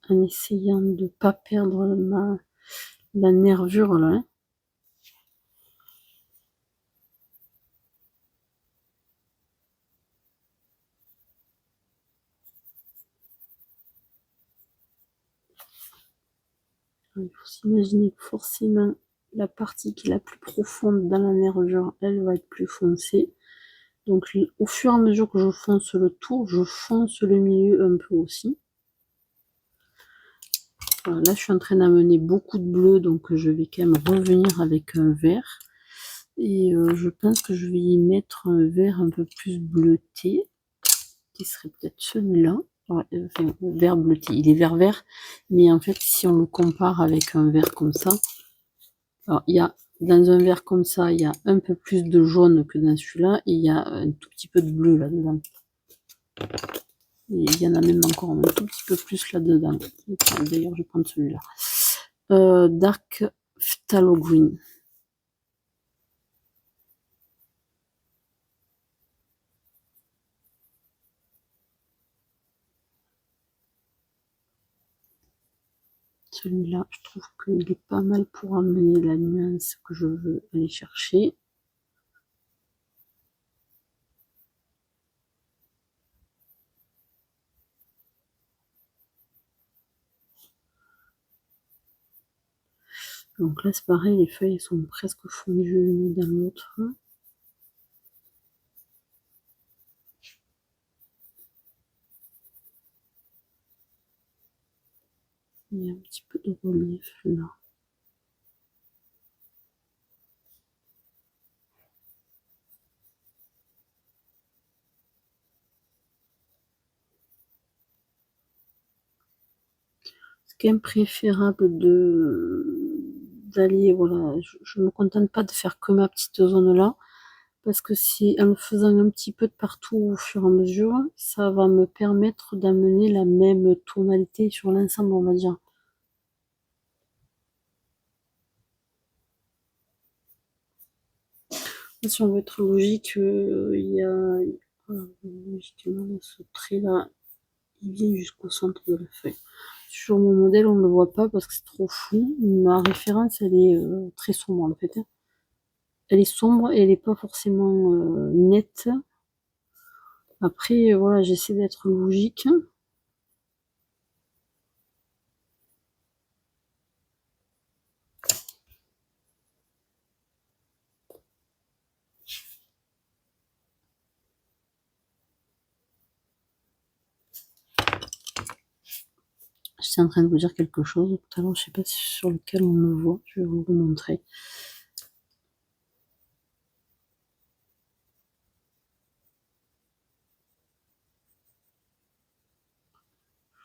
En essayant de pas perdre la nervure là. Hein. Il faut s'imaginer que forcément, la partie qui est la plus profonde dans la nervure, elle va être plus foncée. Donc au fur et à mesure que je fonce le tour, je fonce le milieu un peu aussi. Voilà, là, je suis en train d'amener beaucoup de bleu, donc je vais quand même revenir avec un vert. Et je pense que je vais y mettre un vert un peu plus bleuté, qui serait peut-être celui-là. Ouais, enfin, vert bleuté, il est vert, mais en fait, si on le compare avec un vert comme ça, alors il y a dans un vert comme ça, il y a un peu plus de jaune que dans celui-là, et il y a un tout petit peu de bleu là-dedans. Et il y en a même encore un tout petit peu plus là-dedans. D'ailleurs, je vais prendre celui-là. Dark Phthalo Green. Celui-là, je trouve qu'il est pas mal pour amener la nuance que je veux aller chercher. Donc là, c'est pareil, les feuilles sont presque fondues l'une dans l'autre. Il y a un petit peu de relief là. C'est quand même préférable d'aller, voilà, je me contente pas de faire que ma petite zone là, parce que si en le faisant un petit peu de partout au fur et à mesure, ça va me permettre d'amener la même tonalité sur l'ensemble, on va dire. Si on veut être logique, il y a logiquement ce trait là, il vient jusqu'au centre de la feuille. Sur mon modèle, on ne le voit pas parce que c'est trop flou. Ma référence, elle est très sombre en fait. Elle est sombre et elle n'est pas forcément nette. Après, voilà, j'essaie d'être logique. J'étais en train de vous dire quelque chose. Tout à l'heure, je sais pas si sur lequel on me voit. Je vais vous le montrer.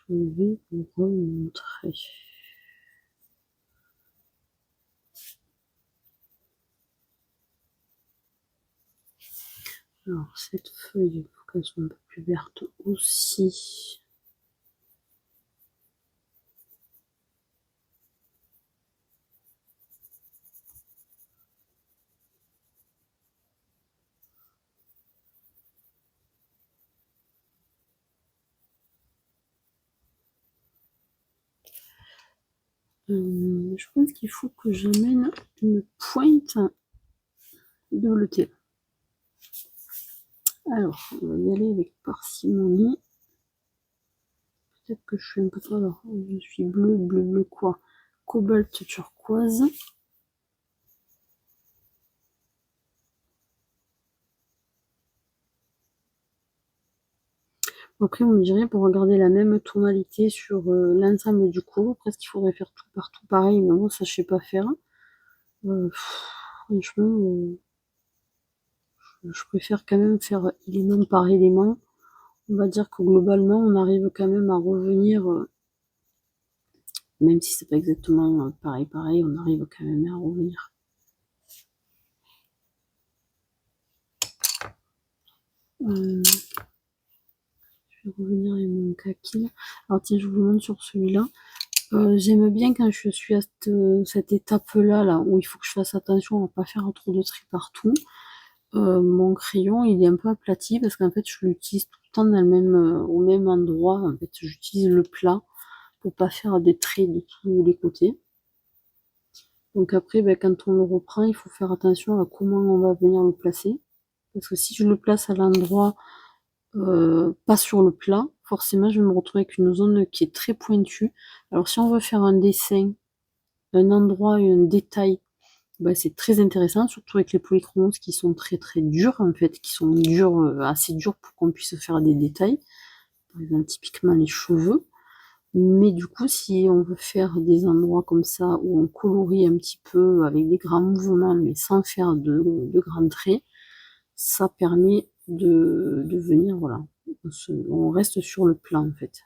Je vais vous remontrer. Alors, cette feuille, il faut qu'elle soit un peu plus verte aussi. Je pense qu'il faut que j'amène une pointe de bleuté. Alors, on va y aller avec parcimonie. Peut-être que je suis un peu trop. Alors, je suis bleu quoi? Cobalt turquoise. Après, on me dirait pour regarder la même tonalité sur l'ensemble du cours, presque il faudrait faire tout partout pareil, mais bon, ça je sais pas faire. Franchement, je préfère quand même faire élément par élément. On va dire que globalement, on arrive quand même à revenir, même si c'est pas exactement pareil, on arrive quand même à revenir. Je vais revenir avec mon kaki. Alors tiens, je vous montre sur celui-là. J'aime bien quand je suis à cette étape-là, là, où il faut que je fasse attention à ne pas faire trop de tri partout. Mon crayon, il est un peu aplati parce qu'en fait, je l'utilise tout le temps dans le même, au même endroit. En fait, j'utilise le plat pour pas faire des traits de tous les côtés. Donc après, ben, quand on le reprend, il faut faire attention à comment on va venir le placer. Parce que si je le place à l'endroit pas sur le plat, forcément je vais me retrouver avec une zone qui est très pointue. Alors si on veut faire un dessin un endroit et un détail, bah, c'est très intéressant, surtout avec les polychromos qui sont très très durs, en fait, qui sont durs, assez durs pour qu'on puisse faire des détails. Par exemple, typiquement les cheveux. Mais du coup, si on veut faire des endroits comme ça où on colorie un petit peu avec des grands mouvements, mais sans faire de grands traits, ça permet de venir, voilà, on reste sur le plan en fait.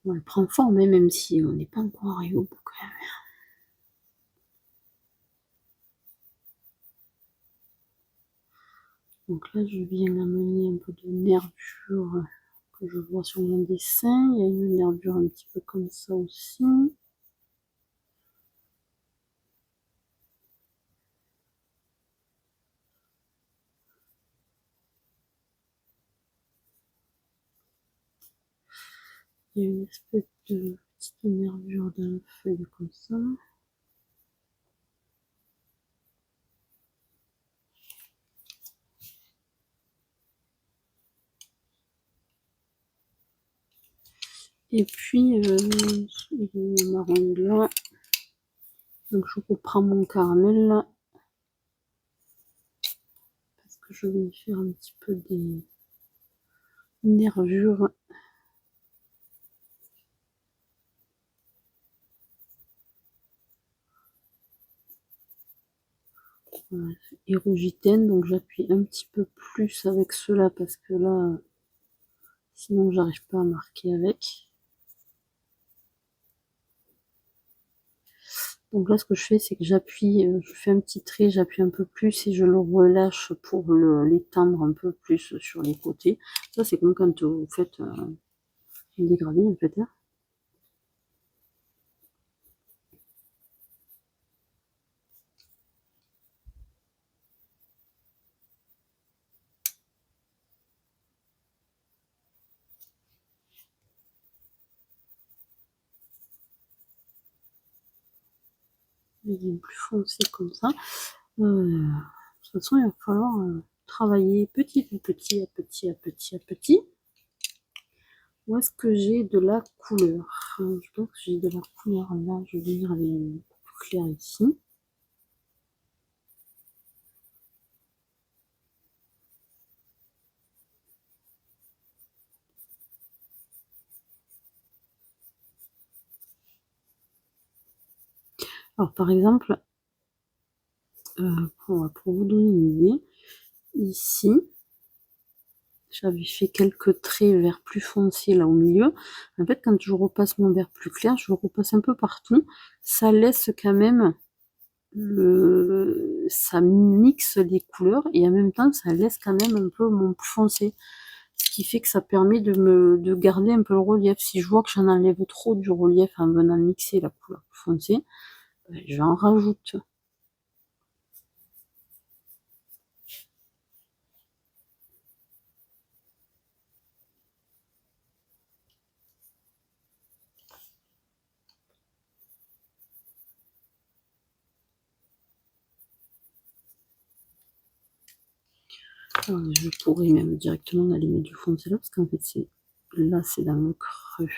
On le prend forme, hein, même si on n'est pas encore arrivé au bout quand même. Donc là, je viens amener un peu de nervure que je vois sur mon dessin. Il y a une nervure un petit peu comme ça aussi. Il y a une espèce de petite nervure dans la feuille comme ça. Et puis, le marron est là. Donc je reprends mon caramel là. Parce que je vais faire un petit peu des nervures. Voilà, érogitène, donc j'appuie un petit peu plus avec cela parce que là, sinon j'arrive pas à marquer avec. Donc là, ce que je fais, c'est que j'appuie, je fais un petit trait, j'appuie un peu plus et je le relâche pour l'étendre un peu plus sur les côtés. Ça, c'est comme quand vous faites une dégradé, en fait. Hein. Il est plus foncé comme ça. De toute façon, il va falloir travailler petit à petit, à petit, à petit, à petit. Où est-ce que j'ai de la couleur? Je pense que j'ai de la couleur là. Je vais venir avec une plus claire ici. Alors, par exemple, pour vous donner une idée, ici, j'avais fait quelques traits vert plus foncé là au milieu. En fait, quand je repasse mon vert plus clair, je le repasse un peu partout. Ça laisse quand même ça mixe les couleurs et en même temps, ça laisse quand même un peu mon plus foncé. Ce qui fait que ça permet de garder un peu le relief. Si je vois que j'en enlève trop du relief en venant mixer la couleur plus foncée, ben, j'en rajoute. Alors, je pourrais même directement aller mettre du foncé là, parce qu'en fait, là, c'est dans le creux.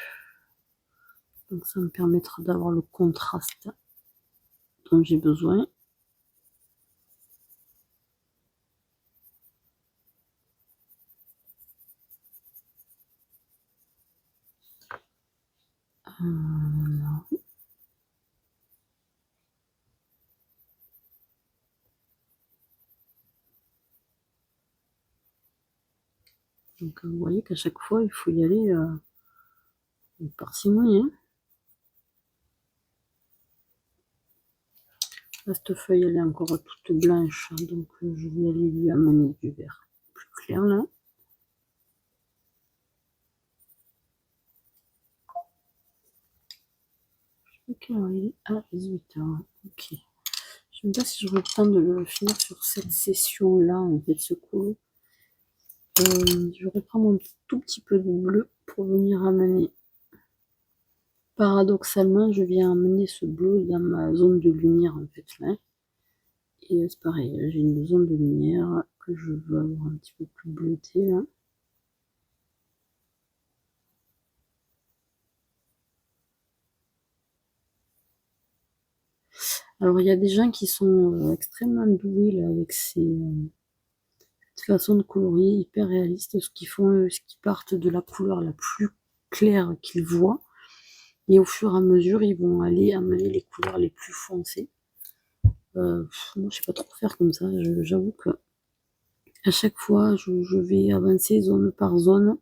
Donc, ça me permettra d'avoir le contraste dont j'ai besoin. Donc, vous voyez qu'à chaque fois, il faut y aller parcimonie. Hein. Là, cette feuille, elle est encore toute blanche, hein, donc je vais aller lui amener du vert plus clair là. Ok, il est à 18h. Ok. Je ne sais pas si j'aurai le temps de le finir sur cette session-là, en fait, ce coup. Je reprends mon tout petit peu de bleu pour venir amener. Paradoxalement, je viens amener ce bleu dans ma zone de lumière, en fait, là. Et c'est pareil, j'ai une zone de lumière que je veux avoir un petit peu plus bleutée là. Alors il y a des gens qui sont extrêmement doués là, avec ces façons de colorier hyper réalistes. Ce qu'ils font, c'est qu'ils partent de la couleur la plus claire qu'ils voient. Et au fur et à mesure, ils vont aller amener les couleurs les plus foncées. Moi, je sais pas trop faire comme ça. J'avoue que à chaque fois, je vais avancer zone par zone.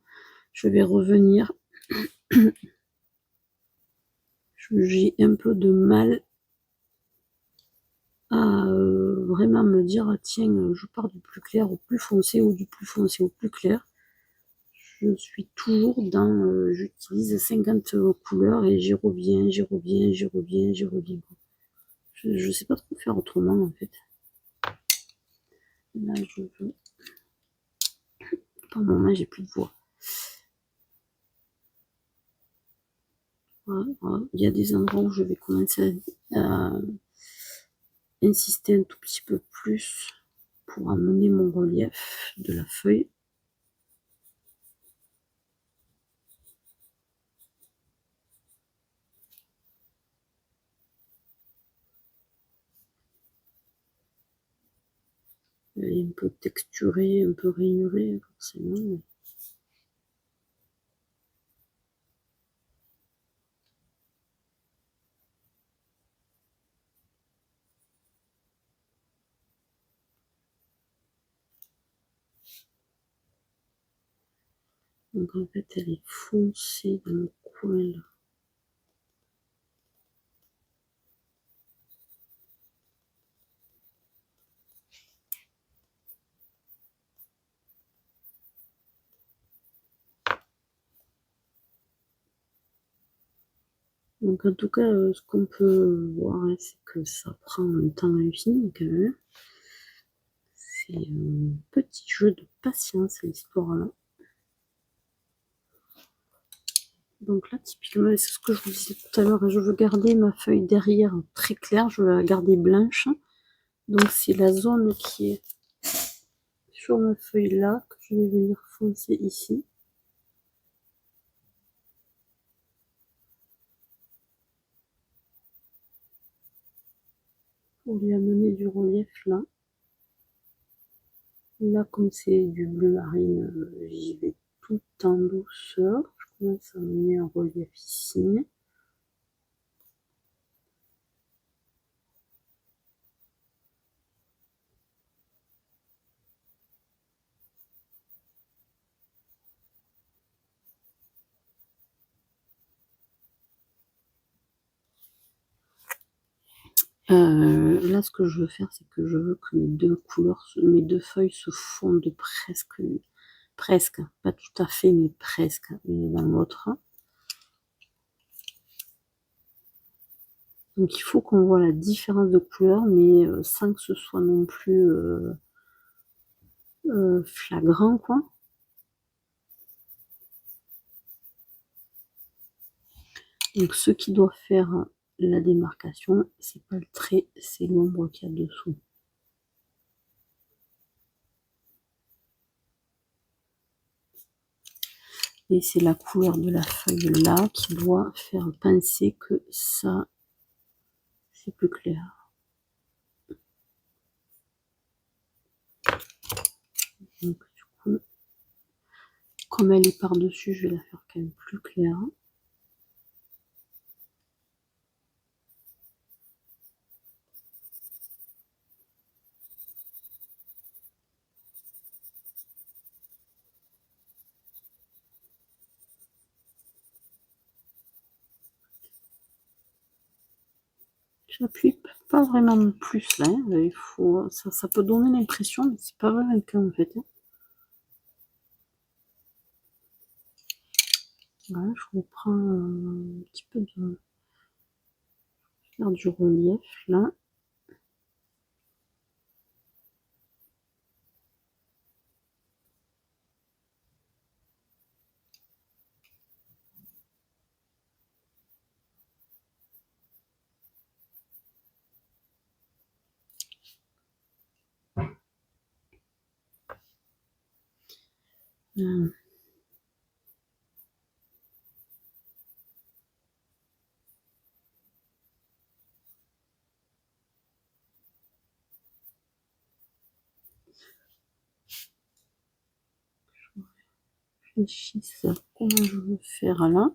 Je vais revenir. J'ai un peu de mal à vraiment me dire, ah, tiens, je pars du plus clair au plus foncé ou du plus foncé au plus clair. Je suis toujours dans, j'utilise 50 couleurs et j'y reviens, j'y reviens, j'y reviens, j'y reviens. Je sais pas trop faire autrement en fait. Là, je veux. Pour le moment, j'ai plus de voix. Voilà, voilà. Il y a des endroits où je vais commencer à insister un tout petit peu plus pour amener mon relief de la feuille. Elle est un peu texturée, un peu rainurée, forcément. Mais... Donc en fait, elle est foncée dans le coin là. Donc en tout cas, ce qu'on peut voir, hein, c'est que ça prend un temps infini quand même. C'est un petit jeu de patience, l'histoire là. Donc là, typiquement, c'est ce que je vous disais tout à l'heure, je veux garder ma feuille derrière très claire, je veux la garder blanche. Donc c'est la zone qui est sur ma feuille là, que je vais venir foncer ici. Pour lui amener du relief là. Là, comme c'est du bleu marine, j'y vais tout en douceur. Je commence à amener un relief ici. Là, ce que je veux faire, c'est que je veux que mes deux couleurs, mes deux feuilles se fondent presque, pas tout à fait, mais presque, l'une dans l'autre. Donc il faut qu'on voit la différence de couleur, mais sans que ce soit non plus flagrant, quoi. Donc ce qui doit faire la démarcation, c'est pas le trait, c'est l'ombre qu'il y a dessous. Et c'est la couleur de la feuille là qui doit faire penser que ça, c'est plus clair. Donc du coup, comme elle est par-dessus, je vais la faire quand même plus claire. J'appuie pas vraiment plus là, hein. Il faut, ça peut donner l'impression, mais c'est pas vraiment le cas en fait. Voilà, je reprends un petit peu de faire du relief là. Euh, réfléchisse à comment je veux faire là.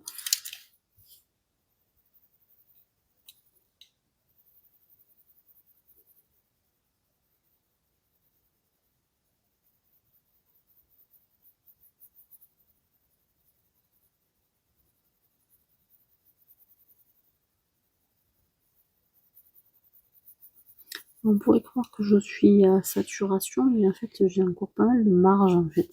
On pourrait croire que je suis à saturation, mais en fait j'ai encore pas mal de marge en fait.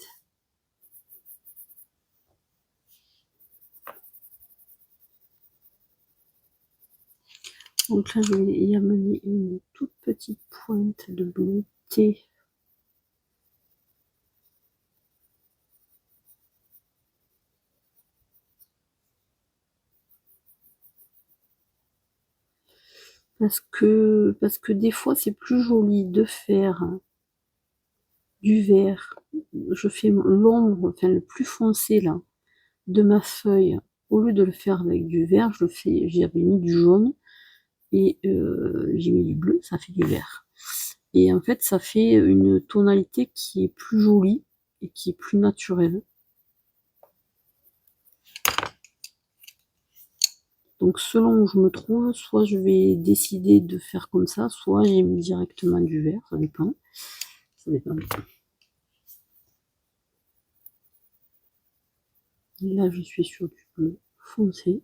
Donc là je vais y amener une toute petite pointe de bleuté. Parce que des fois c'est plus joli de faire du vert. Je fais l'ombre, enfin le plus foncé là, de ma feuille. Au lieu de le faire avec du vert, je le fais, j'avais mis du jaune et j'ai mis du bleu, ça fait du vert. Et en fait, ça fait une tonalité qui est plus jolie et qui est plus naturelle. Donc selon où je me trouve, soit je vais décider de faire comme ça, soit j'ai mis directement du vert, ça dépend. Ça dépend. Là, je suis sur du bleu foncé.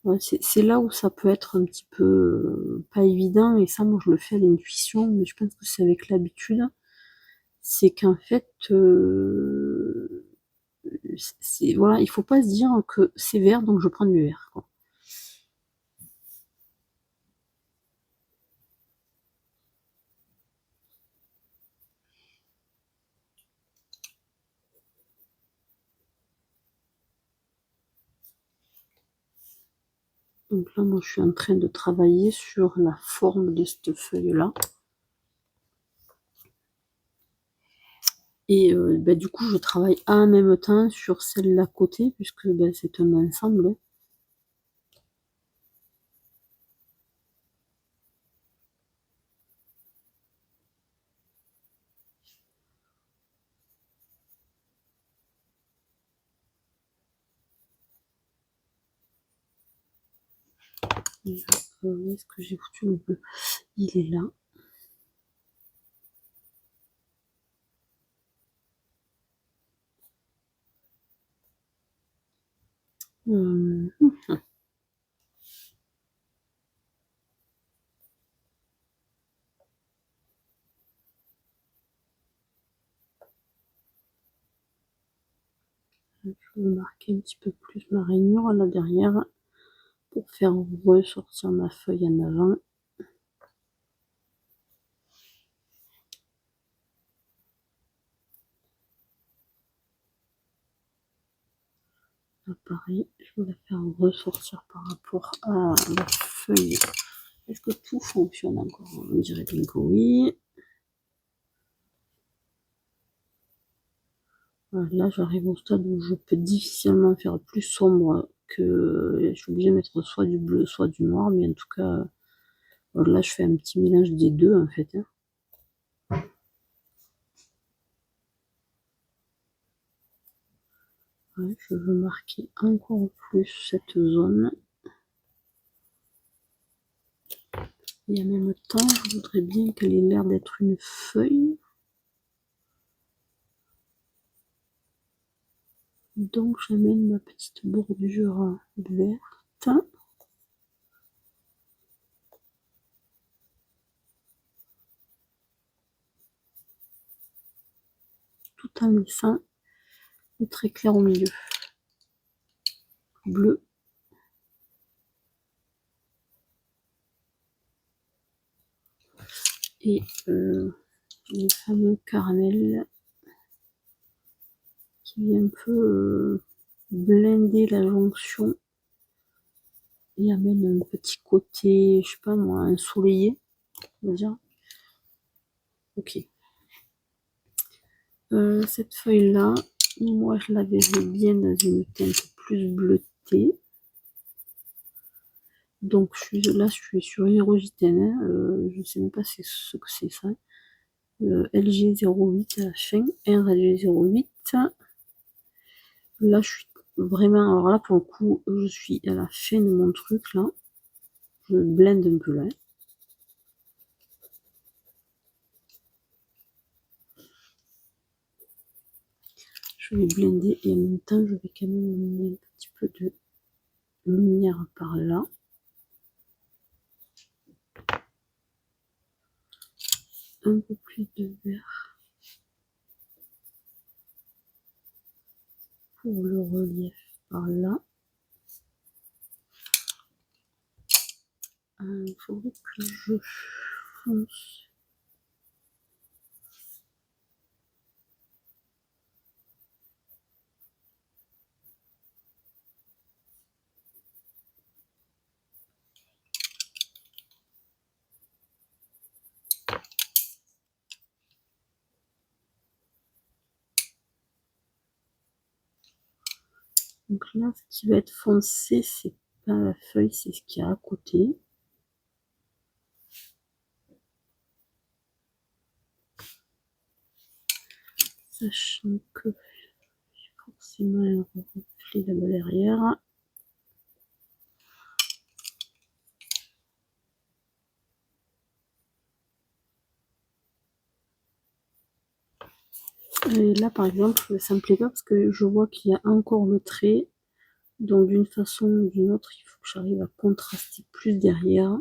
Ouais, c'est là où ça peut être un petit peu pas évident, et ça, moi, je le fais à l'intuition, mais je pense que c'est avec l'habitude. C'est qu'en fait, voilà, il faut pas se dire que c'est vert, donc je prends du vert, quoi. Donc là, moi, je suis en train de travailler sur la forme de cette feuille-là. Et bah, du coup, je travaille en même temps sur celle d'à côté, puisque bah, c'est un ensemble. Où est-ce que j'ai foutu le bleu? Il est là. Euh, je vais marquer un petit peu plus ma rainure là derrière pour faire ressortir ma feuille en avant. Là, pareil, je vais la faire ressortir par rapport à la feuille. Est-ce que tout fonctionne encore? On dirait bien que oui. Voilà, là, j'arrive au stade où je peux difficilement faire plus sombre que je suis obligée de mettre soit du bleu, soit du noir, mais en tout cas, là, je fais un petit mélange des deux en fait, hein. Ouais, je veux marquer encore plus cette zone. Et en même temps, je voudrais bien qu'elle ait l'air d'être une feuille. Donc j'amène ma petite bordure verte. Tout en laissant le très clair au milieu. Bleu. Et le fameux caramel qui vient un peu blinder la jonction et amène un petit côté, je sais pas moi, ensoleillé, on va dire. Ok. Cette feuille-là, moi je la verrais bien dans une teinte plus bleutée. Donc là, je suis sur Hydrogène, hein, je sais même pas ce que c'est ça. LG08 à la fin, RLG08. Là, je suis vraiment, alors là, pour le coup, je suis à la fin de mon truc, là. Je blende un peu, là. Je vais blender et en même temps, je vais quand même amener un petit peu de lumière par là. Un peu plus de vert pour le relief par là. Il faudrait que je fonce. Donc là, ce qui va être foncé, c'est pas la feuille, c'est ce qu'il y a à côté. Sachant que forcément un reflet là-bas derrière. Et là, par exemple, ça me plaît pas parce que je vois qu'il y a encore le trait. Donc, d'une façon ou d'une autre, il faut que j'arrive à contraster plus derrière.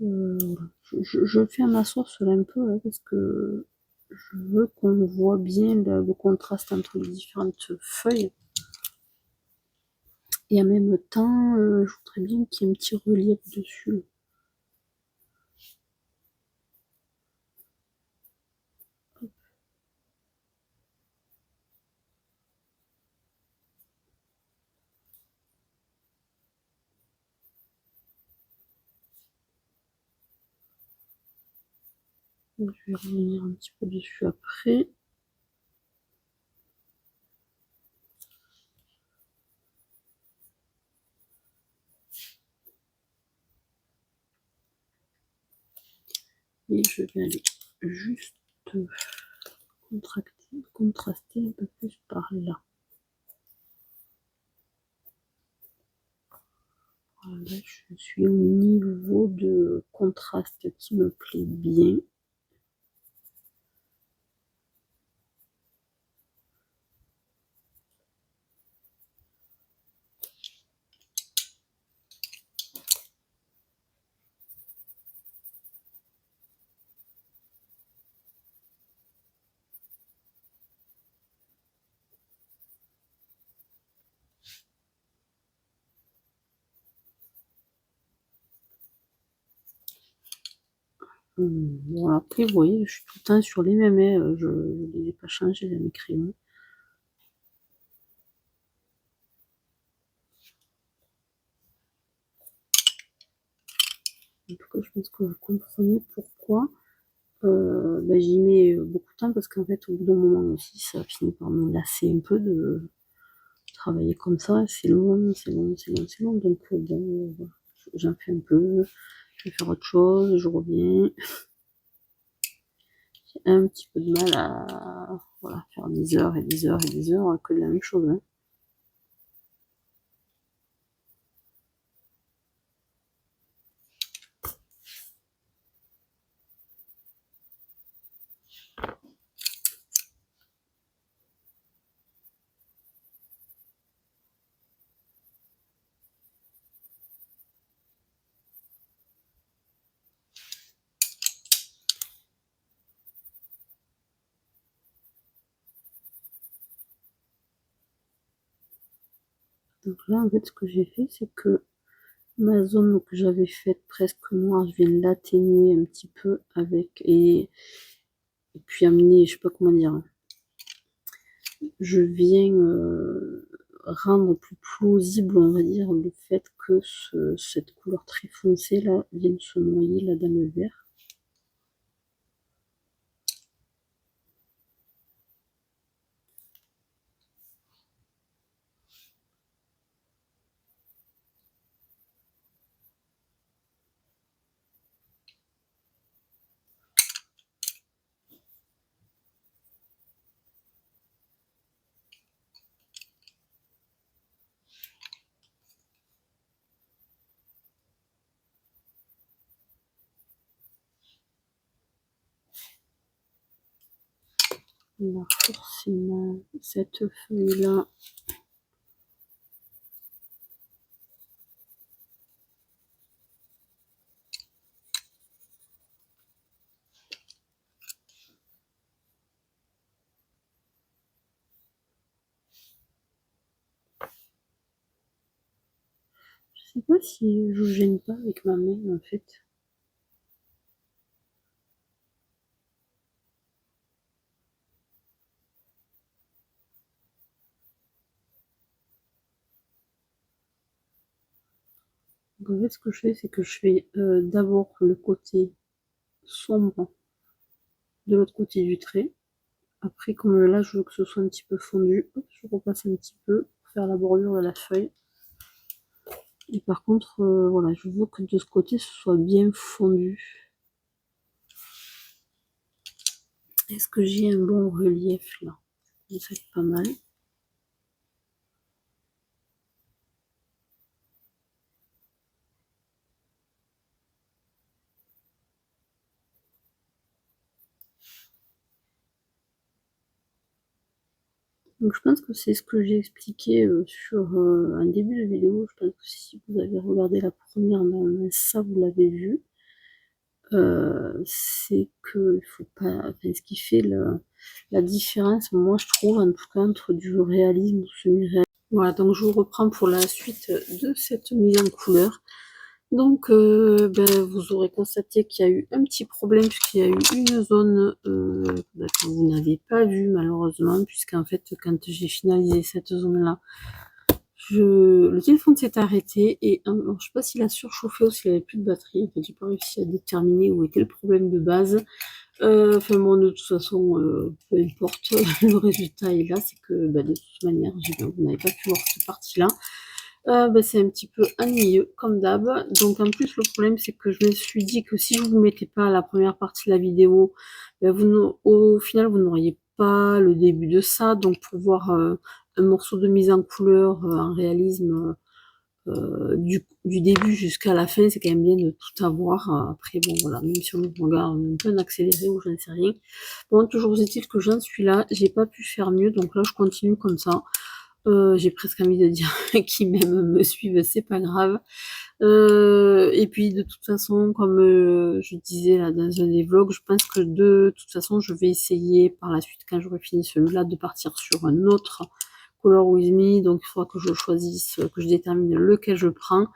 Je fais ma source là un peu là, parce que je veux qu'on voit bien le contraste entre les différentes feuilles. Et en même temps, je voudrais bien qu'il y ait un petit relief dessus. Je vais revenir un petit peu dessus après. Et je vais aller juste contraster un peu plus par là. Voilà, je suis au niveau de contraste qui me plaît bien. Bon, après, vous voyez, je suis tout le temps sur les mêmes, hein, je ne les ai pas changés, mes crayons. En tout cas, je pense que vous comprenez pourquoi j'y mets beaucoup de temps, parce qu'en fait, au bout d'un moment aussi, ça finit par me lasser un peu de travailler comme ça. C'est long, c'est long, c'est long, c'est long. Donc, bon, voilà. J'en fais un peu, je vais faire autre chose, je reviens. J'ai un petit peu de mal à voilà, faire des heures et des heures et des heures que de la même chose. Hein. Donc là, en fait, ce que j'ai fait, c'est que ma zone que j'avais faite presque noire, je viens de l'atténuer un petit peu avec et puis amener, je sais pas comment dire, je viens rendre plus plausible, on va dire, le fait que cette couleur très foncée là vienne se noyer là dans le vert. Là, forcément, cette feuille-là, je sais pas si je gêne pas avec ma main en fait. Donc, en fait, ce que je fais, c'est que je fais d'abord le côté sombre de l'autre côté du trait. Après, comme là, je veux que ce soit un petit peu fondu, hop, je repasse un petit peu pour faire la bordure de la feuille. Et par contre, voilà, je veux que de ce côté, ce soit bien fondu. Est-ce que j'ai un bon relief là? Ça c'est pas mal. Donc je pense que c'est ce que j'ai expliqué sur un début de vidéo. Je pense que si vous avez regardé la première, ça vous l'avez vu. C'est que il faut pas, enfin, ce qui fait la différence, moi je trouve en tout cas entre du réalisme ou semi-réalisme. Voilà, donc je vous reprends pour la suite de cette mise en couleur. Donc vous aurez constaté qu'il y a eu un petit problème puisqu'il y a eu une zone que vous n'avez pas vue malheureusement, puisqu'en fait quand j'ai finalisé cette zone là, le téléphone s'est arrêté et alors, je sais pas s'il a surchauffé ou s'il avait plus de batterie. En fait, j'ai pas réussi à déterminer où était le problème de base. Enfin bon, de toute façon, peu importe, le résultat est là, c'est que de toute manière, vous n'avez pas pu voir cette partie-là. C'est un petit peu ennuyeux, comme d'hab. Donc en plus, le problème, c'est que je me suis dit que si je vous mettais pas la première partie de la vidéo, au final, vous n'auriez pas le début de ça. Donc pour voir un morceau de mise en couleur, en réalisme, du début jusqu'à la fin, c'est quand même bien de tout avoir. Après, bon, voilà, même si on regarde un peu en accéléré ou j'en sais rien. Bon, toujours est-il que j'en suis là. J'ai pas pu faire mieux, donc là, je continue comme ça. J'ai presque envie de dire qui même me suivent, c'est pas grave. Et puis de toute façon, comme je disais là dans un des vlogs, je pense que de toute façon, je vais essayer par la suite, quand j'aurai fini celui-là, de partir sur un autre Color With Me. Donc il faudra que je choisisse, que je détermine lequel je prends.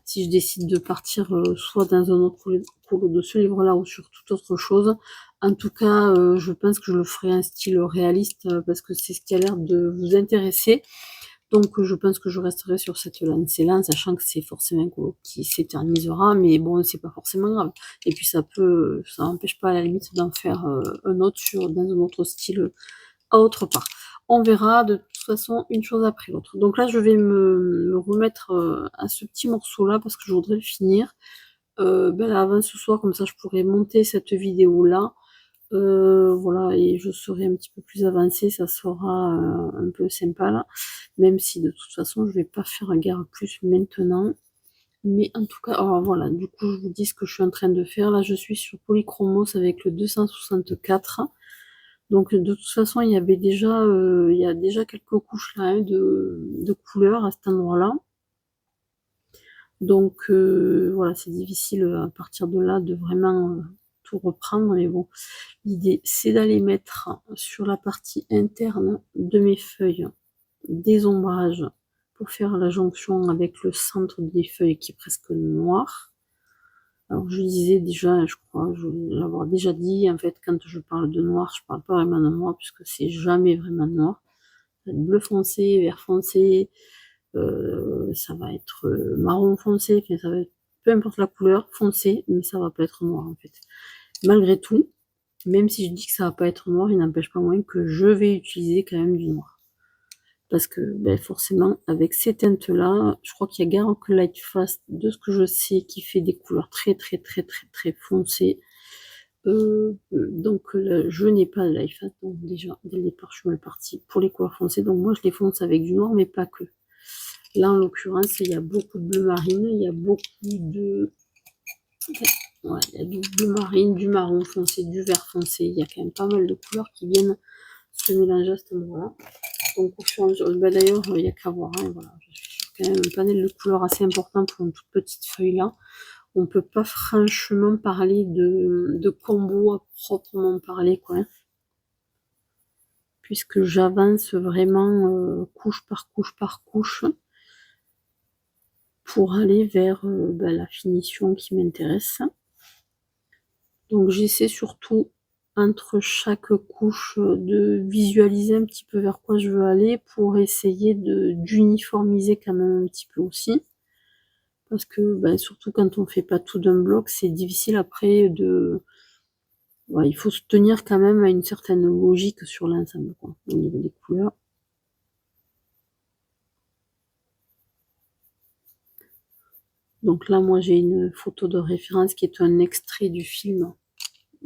Si je décide de partir soit dans un autre colo de ce livre-là ou sur toute autre chose. En tout cas, je pense que je le ferai un style réaliste parce que c'est ce qui a l'air de vous intéresser. Donc je pense que je resterai sur cette lancée-là, en sachant que c'est forcément un colo qui s'éternisera, mais bon, c'est pas forcément grave. Et puis ça n'empêche pas à la limite d'en faire un autre dans un autre style à autre part. On verra de toute façon une chose après l'autre. Donc là, je vais me remettre à ce petit morceau-là parce que je voudrais le finir avant ce soir, comme ça je pourrais monter cette vidéo-là. Voilà, et je serai un petit peu plus avancée, ça sera un peu sympa là, même si de toute façon je vais pas faire guère plus maintenant. Mais en tout cas, alors voilà, du coup je vous dis ce que je suis en train de faire. Là je suis sur Polychromos avec le 264. Donc de toute façon il y avait déjà, il y a déjà quelques couches là hein, de couleurs à cet endroit-là. Donc voilà, c'est difficile à partir de là de vraiment tout reprendre, mais bon, l'idée c'est d'aller mettre sur la partie interne de mes feuilles des ombrages pour faire la jonction avec le centre des feuilles qui est presque noir. Alors je disais déjà, je crois, je l'avoir déjà dit, en fait quand je parle de noir, je parle pas vraiment de noir puisque c'est jamais vraiment noir. Bleu foncé, vert foncé, ça va être marron foncé, enfin, ça va être, peu importe la couleur, foncé, mais ça va pas être noir en fait. Malgré tout, même si je dis que ça va pas être noir, il n'empêche pas moins que je vais utiliser quand même du noir. Parce que forcément, avec ces teintes-là, je crois qu'il y a guère que Lightfast, de ce que je sais, qui fait des couleurs très très très très très foncées. Donc je n'ai pas de Lightfast, donc déjà dès le départ je suis mal partie pour les couleurs foncées, donc moi je les fonce avec du noir, mais pas que. Là, en l'occurrence, il y a beaucoup de bleu marine, il y a beaucoup de... Ouais, il y a du bleu marine, du marron foncé, du vert foncé. Il y a quand même pas mal de couleurs qui viennent se mélanger à cet endroit-là. Donc au fur et à mesure, ben, d'ailleurs, il n'y a qu'à voir, hein, voilà. Je suis sur quand même un panel de couleurs assez important pour une toute petite feuille là. On peut pas franchement parler de combo à proprement parler, quoi. Hein, puisque j'avance vraiment couche par couche par couche pour aller vers ben, la finition qui m'intéresse. Donc j'essaie surtout entre chaque couche de visualiser un petit peu vers quoi je veux aller pour essayer d'uniformiser quand même un petit peu aussi. Parce que ben, surtout quand on fait pas tout d'un bloc, c'est difficile après de... Ouais, il faut se tenir quand même à une certaine logique sur l'ensemble, quoi, au niveau des couleurs. Donc là, moi, j'ai une photo de référence qui est un extrait du film,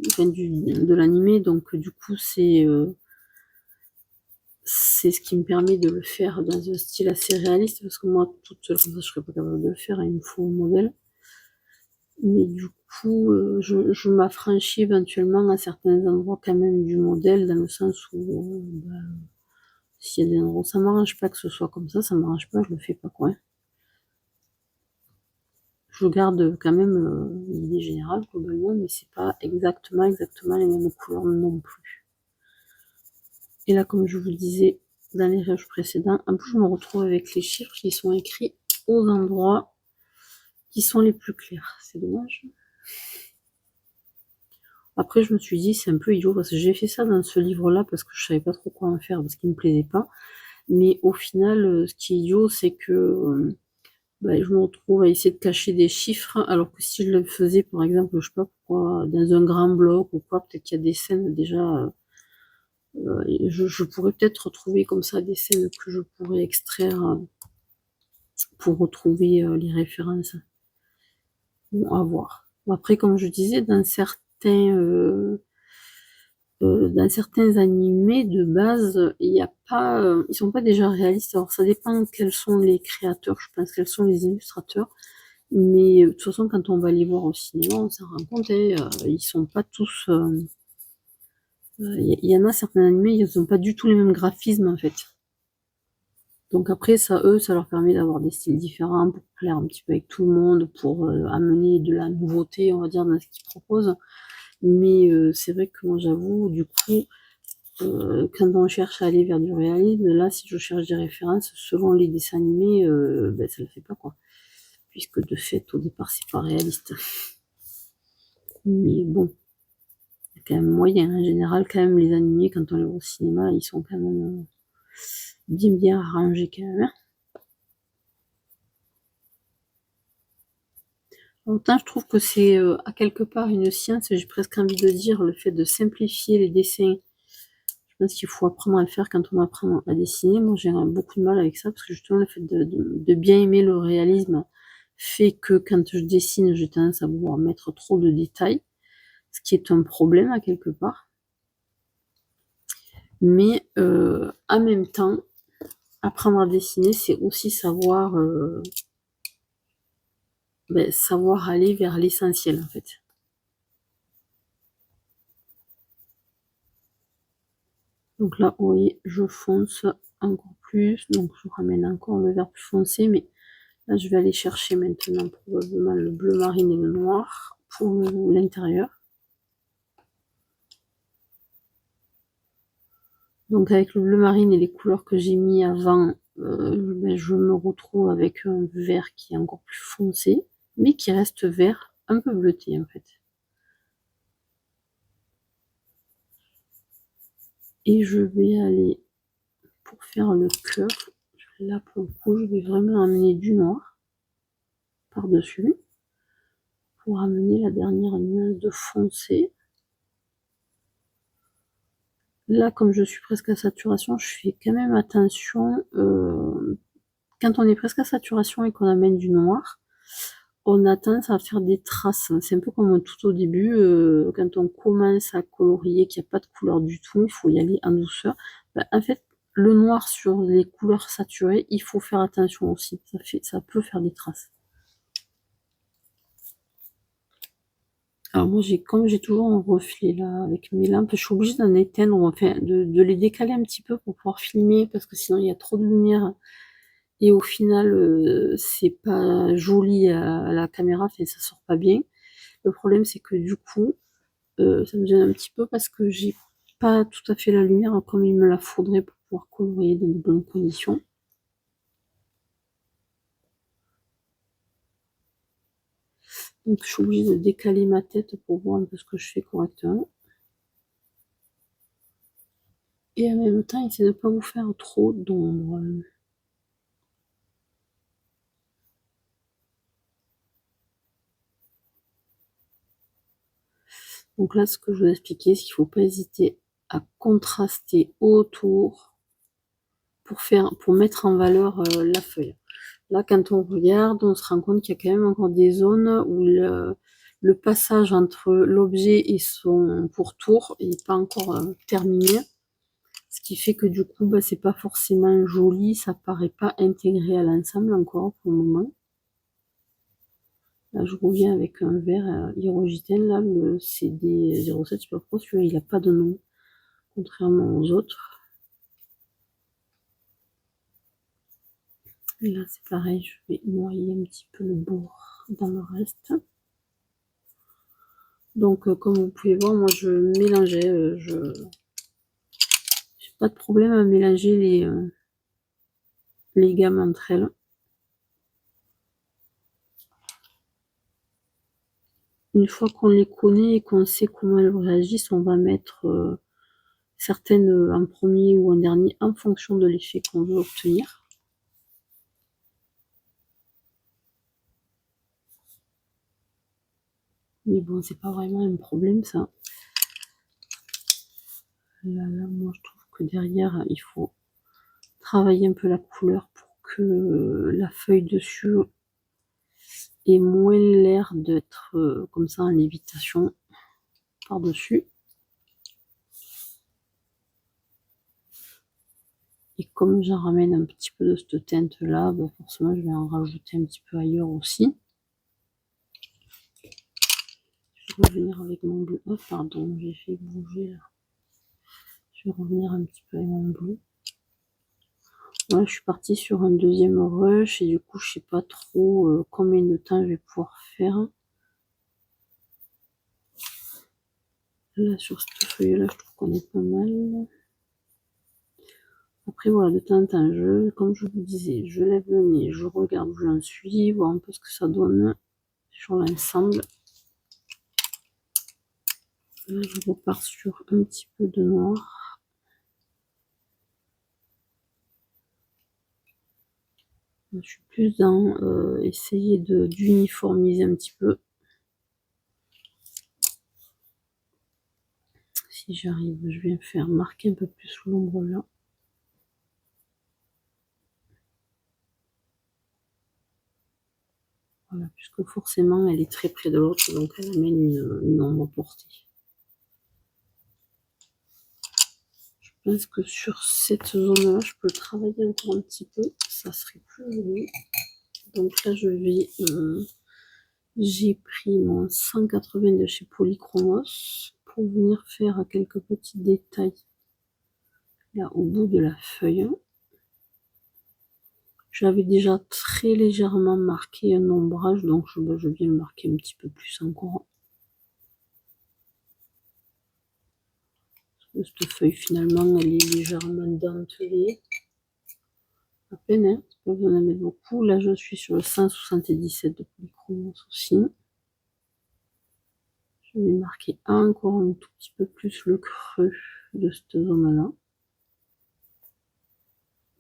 enfin, de l'animé, donc du coup, c'est ce qui me permet de le faire dans un style assez réaliste, parce que moi, toute seule comme ça, je serais pas capable de le faire, il me faut un modèle. Mais du coup, je m'affranchis éventuellement à certains endroits quand même du modèle, dans le sens où s'il y a des endroits où ça m'arrange pas que ce soit comme ça m'arrange pas, je le fais pas, quoi. Je garde quand même l'idée générale globalement, mais c'est pas exactement les mêmes couleurs non plus. Et là, comme je vous le disais dans les rêves précédents, en plus je me retrouve avec les chiffres qui sont écrits aux endroits qui sont les plus clairs. C'est dommage. Après, je me suis dit, c'est un peu idiot, parce que j'ai fait ça dans ce livre-là, parce que je savais pas trop quoi en faire, parce qu'il me plaisait pas. Mais au final, ce qui est idiot, c'est que ben, je me retrouve à essayer de cacher des chiffres, alors que si je le faisais, par exemple, je sais pas pourquoi, dans un grand bloc ou quoi, peut-être qu'il y a des scènes déjà... je pourrais peut-être retrouver comme ça des scènes que je pourrais extraire pour retrouver les références. Bon, à voir. Après, comme je disais, dans certains animés de base, il y a pas, ils sont pas déjà réalistes. Alors ça dépend quels sont les créateurs, je pense quels sont les illustrateurs. Mais de toute façon, quand on va les voir au cinéma, on s'en rend compte, hein, ils sont pas tous. Il y en a certains animés, ils ont pas du tout les mêmes graphismes en fait. Donc après, ça, eux, ça leur permet d'avoir des styles différents pour plaire un petit peu avec tout le monde, pour amener de la nouveauté, on va dire, dans ce qu'ils proposent. Mais c'est vrai que moi, j'avoue, du coup, quand on cherche à aller vers du réalisme, là, si je cherche des références selon les dessins animés, ben, ça le fait pas, quoi. Puisque de fait, au départ, c'est pas réaliste. Mais bon, il y a quand même moyen. En général, quand même, les animés, quand on les voit au cinéma, ils sont quand même bien arrangés, quand même. Hein. Autant je trouve que c'est à quelque part une science, j'ai presque envie de dire, le fait de simplifier les dessins. Je pense qu'il faut apprendre à le faire quand on apprend à dessiner. Moi, j'ai beaucoup de mal avec ça, parce que justement, le fait de bien aimer le réalisme fait que quand je dessine, j'ai tendance à vouloir mettre trop de détails, ce qui est un problème à quelque part. Mais en même temps, apprendre à dessiner, c'est aussi savoir, savoir aller vers l'essentiel, en fait. Donc là, vous voyez, je fonce encore plus. Donc je ramène encore le vert plus foncé. Mais là, je vais aller chercher maintenant probablement le bleu marine et le noir pour l'intérieur. Donc avec le bleu marine et les couleurs que j'ai mis avant, je me retrouve avec un vert qui est encore plus foncé, mais qui reste vert un peu bleuté en fait. Et je vais aller, pour faire le cœur, là pour le coup, je vais vraiment amener du noir par-dessus, pour amener la dernière nuance de foncé. Là, comme je suis presque à saturation, je fais quand même attention. Quand on est presque à saturation et qu'on amène du noir, on a tendance à faire des traces. C'est un peu comme tout au début, quand on commence à colorier, qu'il n'y a pas de couleur du tout, il faut y aller en douceur. Ben, en fait, le noir sur les couleurs saturées, il faut faire attention aussi. Ça peut faire des traces. Alors moi, comme j'ai toujours un reflet là avec mes lampes, je suis obligée d'en éteindre, enfin de les décaler un petit peu pour pouvoir filmer, parce que sinon il y a trop de lumière et au final c'est pas joli à la caméra, enfin ça sort pas bien. Le problème c'est que du coup, ça me gêne un petit peu parce que j'ai pas tout à fait la lumière comme il me la faudrait pour pouvoir colorier dans de bonnes conditions. Donc je suis obligée de décaler ma tête pour voir un peu ce que je fais correctement. Et en même temps, essayez de ne pas vous faire trop d'ombre. Donc là, ce que je vous ai expliqué, c'est qu'il ne faut pas hésiter à contraster autour pour mettre en valeur la feuille. Là, quand on regarde, on se rend compte qu'il y a quand même encore des zones où le passage entre l'objet et son pourtour n'est pas encore terminé. Ce qui fait que du coup, bah, c'est pas forcément joli, ça paraît pas intégré à l'ensemble encore pour le moment. Là, je reviens avec un verre hydrogène, là, le CD07 Super Pro, celui-là, il n'a pas de nom, contrairement aux autres. Et là, c'est pareil, je vais noyer un petit peu le bord dans le reste. Donc, comme vous pouvez voir, moi, je mélangeais, je n'ai pas de problème à mélanger les gammes entre elles. Une fois qu'on les connaît et qu'on sait comment elles réagissent, on va mettre certaines en premier ou en dernier en fonction de l'effet qu'on veut obtenir. Mais bon, c'est pas vraiment un problème ça. Là, moi je trouve que derrière, il faut travailler un peu la couleur pour que la feuille dessus ait moins l'air d'être comme ça en lévitation par-dessus. Et comme j'en ramène un petit peu de cette teinte là, bah forcément je vais en rajouter un petit peu ailleurs aussi. Je vais revenir avec mon bleu. Oh pardon, j'ai fait bouger là. Je vais revenir un petit peu avec mon bleu. Là, je suis partie sur un deuxième rush et du coup, je sais pas trop combien de temps je vais pouvoir faire. Là, sur cette feuille-là, je trouve qu'on est pas mal. Après, voilà, de temps en temps, comme je vous disais, je lève le nez, je regarde où j'en suis, voir un peu ce que ça donne sur l'ensemble. Là, je repars sur un petit peu de noir. Je suis plus dans essayer d'uniformiser un petit peu. Si j'arrive, je vais faire marquer un peu plus l'ombre là. Voilà, puisque forcément elle est très près de l'autre, donc elle amène une ombre portée. Je pense que sur cette zone-là, je peux travailler encore un petit peu, ça serait plus joli. Donc là, j'ai pris mon 180 de chez Polychromos pour venir faire quelques petits détails là au bout de la feuille. J'avais déjà très légèrement marqué un ombrage, donc je viens le marquer un petit peu plus encore. Cette feuille finalement elle est légèrement dentelée. À peine, hein, pas besoin d'en mettre beaucoup. Là je suis sur le 177 de Polychromos aussi. Je vais marquer encore un tout petit peu plus le creux de cette zone là.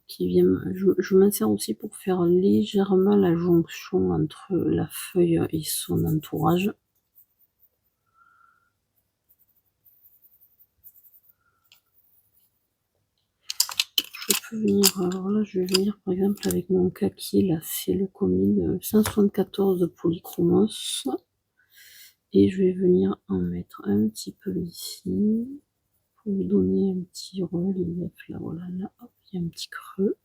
Je m'en sers aussi pour faire légèrement la jonction entre la feuille et son entourage. Je peux venir, alors là je vais venir par exemple avec mon kaki, là c'est le Comide 174 de Polychromos. Et je vais venir en mettre un petit peu ici, pour lui donner un petit relief, là voilà, là hop, il y a un petit creux.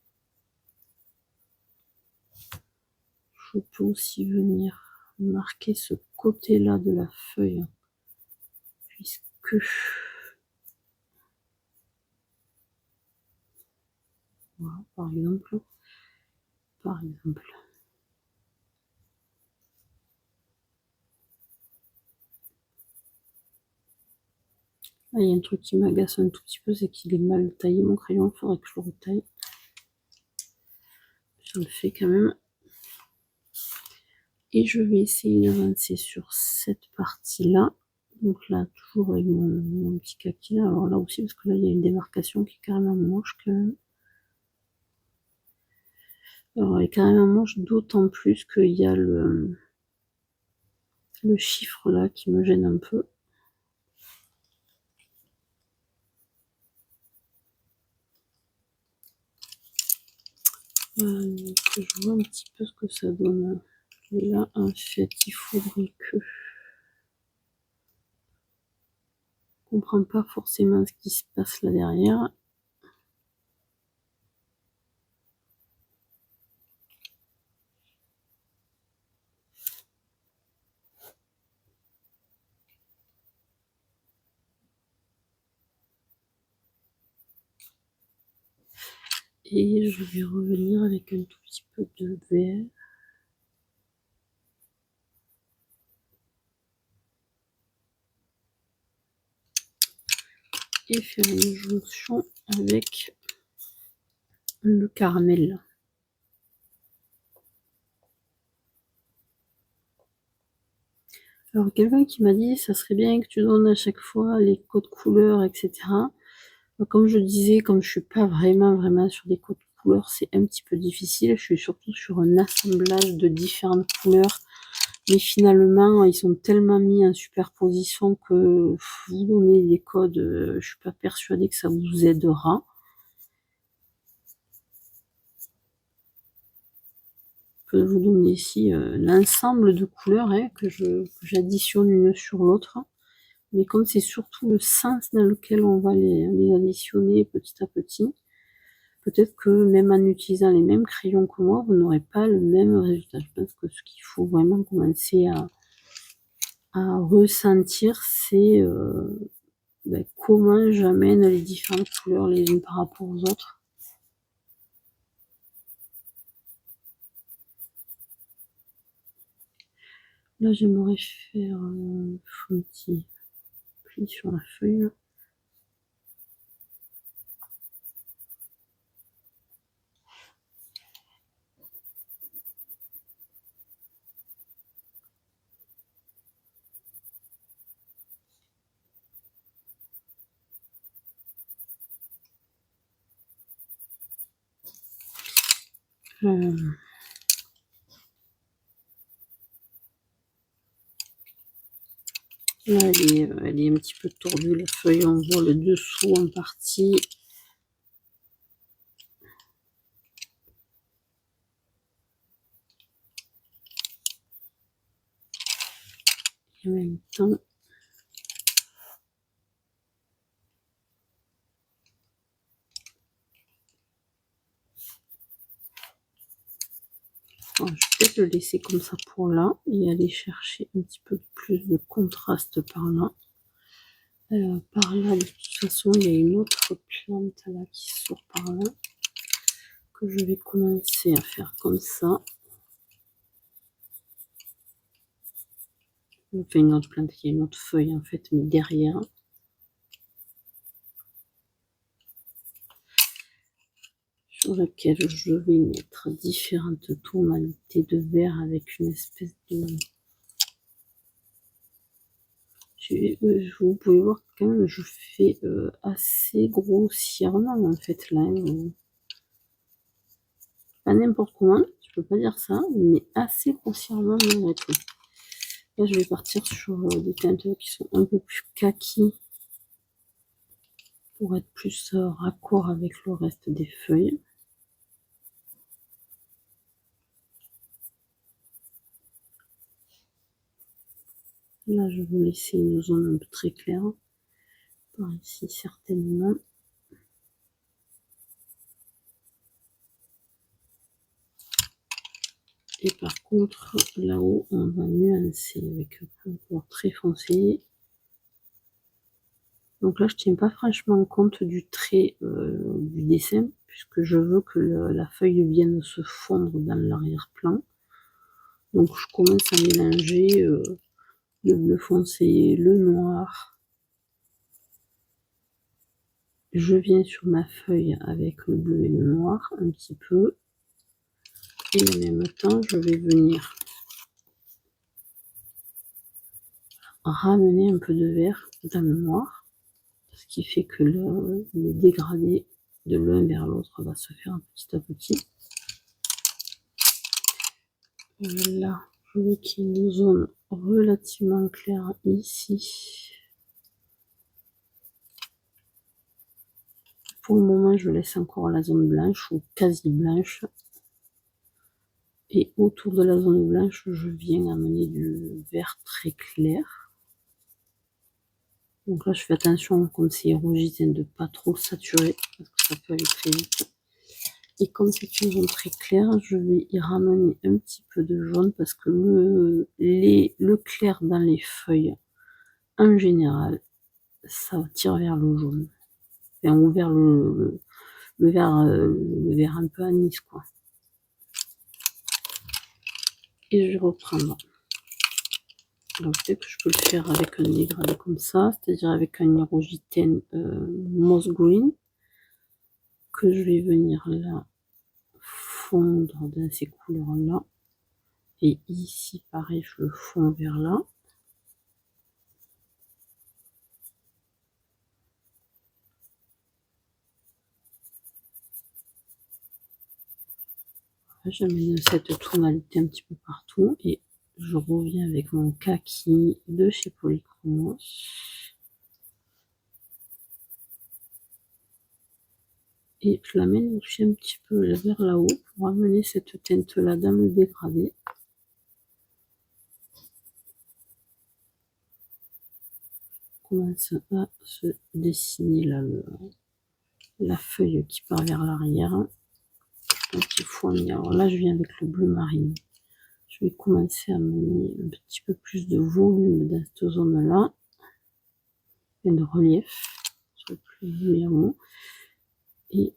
Je peux aussi venir marquer ce côté-là de la feuille puisque voilà, par exemple, ah, il y a un truc qui m'agace un tout petit peu, c'est qu'il est mal taillé mon crayon, il faudrait que je le retaille. Je le fais quand même. Et je vais essayer d'avancer sur cette partie-là. Donc là, toujours avec mon petit kaki. Alors là aussi, parce que là, il y a une démarcation qui est carrément moche quand même. Alors elle est carrément moche, d'autant plus qu'il y a le chiffre là qui me gêne un peu. Que je vois un petit peu ce que ça donne. Et là, en fait, il faudrait que... Je ne comprends pas forcément ce qui se passe là derrière. Et je vais revenir avec un tout petit peu de vert. Et faire une jonction avec le caramel. Alors quelqu'un qui m'a dit ça serait bien que tu donnes à chaque fois les codes couleurs, etc. Comme je disais, comme je suis pas vraiment sur des codes couleurs, c'est un petit peu difficile. Je suis surtout sur un assemblage de différentes couleurs. Mais finalement, ils sont tellement mis en superposition que vous donner des codes, je suis pas persuadée que ça vous aidera. Je peux vous donner ici l'ensemble de couleurs que j'additionne une sur l'autre. Mais comme c'est surtout le sens dans lequel on va les additionner petit à petit, peut-être que même en utilisant les mêmes crayons que moi, vous n'aurez pas le même résultat. Je pense que ce qu'il faut vraiment commencer à ressentir, c'est comment j'amène les différentes couleurs les unes par rapport aux autres. Là, j'aimerais faire un petit pli sur la feuille. Là, elle est un petit peu tordue, la feuille, on voit le dessous en partie. Et en même temps, alors, je vais peut-être le laisser comme ça pour là et aller chercher un petit peu plus de contraste par là. Par là, de toute façon, il y a une autre plante là qui sort par là que je vais commencer à faire comme ça. Enfin, une autre plante, il y a une autre feuille en fait, mais derrière. Sur laquelle je vais mettre différentes tonalités de vert avec une espèce de... Vous pouvez voir quand même, je fais assez grossièrement en fait là. Pas n'importe comment, je peux pas dire ça, mais assez grossièrement malgré tout. Là, je vais partir sur des teintes qui sont un peu plus kaki pour être plus raccord avec le reste des feuilles. Là, je vais laisser une zone un peu très claire. Par ici, certainement. Et par contre, là-haut, on va nuancer avec un couleur très foncé. Donc là, je tiens pas franchement compte du trait du dessin, puisque je veux que la feuille vienne se fondre dans l'arrière-plan. Donc je commence à mélanger le bleu foncé, le noir. Je viens sur ma feuille avec le bleu et le noir un petit peu. Et en même temps, je vais venir ramener un peu de vert dans le noir, ce qui fait que le dégradé de l'un vers l'autre va se faire petit à petit. Là, je veux qu'il y ait une zone relativement claire ici. Pour le moment, je laisse encore la zone blanche ou quasi blanche. Et autour de la zone blanche, je viens amener du vert très clair. Donc là, je fais attention, comme c'est rougeisant, de ne pas trop saturer, parce que ça peut aller très vite. Et comme c'est une zone très claire, je vais y ramener un petit peu de jaune, parce que le clair dans les feuilles, en général, ça tire vers le jaune. Enfin, ou vers le vert un peu anis, quoi. Et je vais reprendre. Alors, peut-être que je peux le faire avec un dégradé comme ça, c'est-à-dire avec un hirogitène moss green, que je vais venir là fondre dans ces couleurs-là. Et ici, pareil, je le fonds vers là. J'amène cette tonalité un petit peu partout et je reviens avec mon kaki de chez Polychromos. Et je l'amène aussi un petit peu vers là-haut pour amener cette teinte-là dans le dégradé. Commence à se dessiner là la feuille qui part vers l'arrière. Un petit fourni. Alors là, je viens avec le bleu marine. Je vais commencer à mener un petit peu plus de volume dans cette zone-là et de relief sur le plus numéro. Et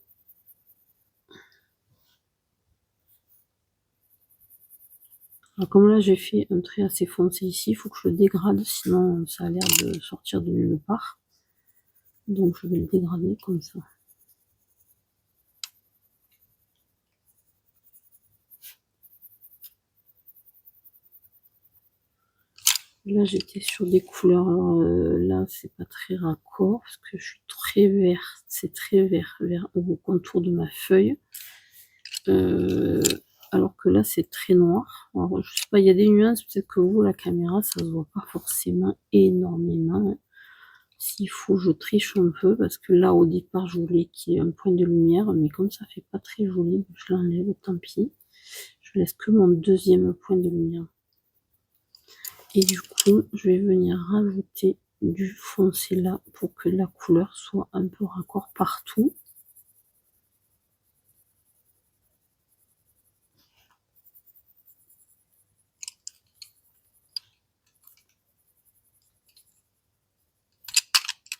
alors comme là j'ai fait un trait assez foncé ici, il faut que je le dégrade, sinon ça a l'air de sortir de nulle part. Donc je vais le dégrader comme ça. Là j'étais sur des couleurs, alors là c'est pas très raccord parce que je suis très vert, c'est très vert au contour de ma feuille. Alors que là c'est très noir. Alors, je sais pas, il y a des nuances, peut-être que vous la caméra ça se voit pas forcément énormément. S'il faut je triche un peu parce que là au départ je voulais qu'il y ait un point de lumière, mais comme ça fait pas très joli, je l'enlève, tant pis. Je laisse que mon deuxième point de lumière. Et du coup je vais venir rajouter du foncé là pour que la couleur soit un peu raccord partout.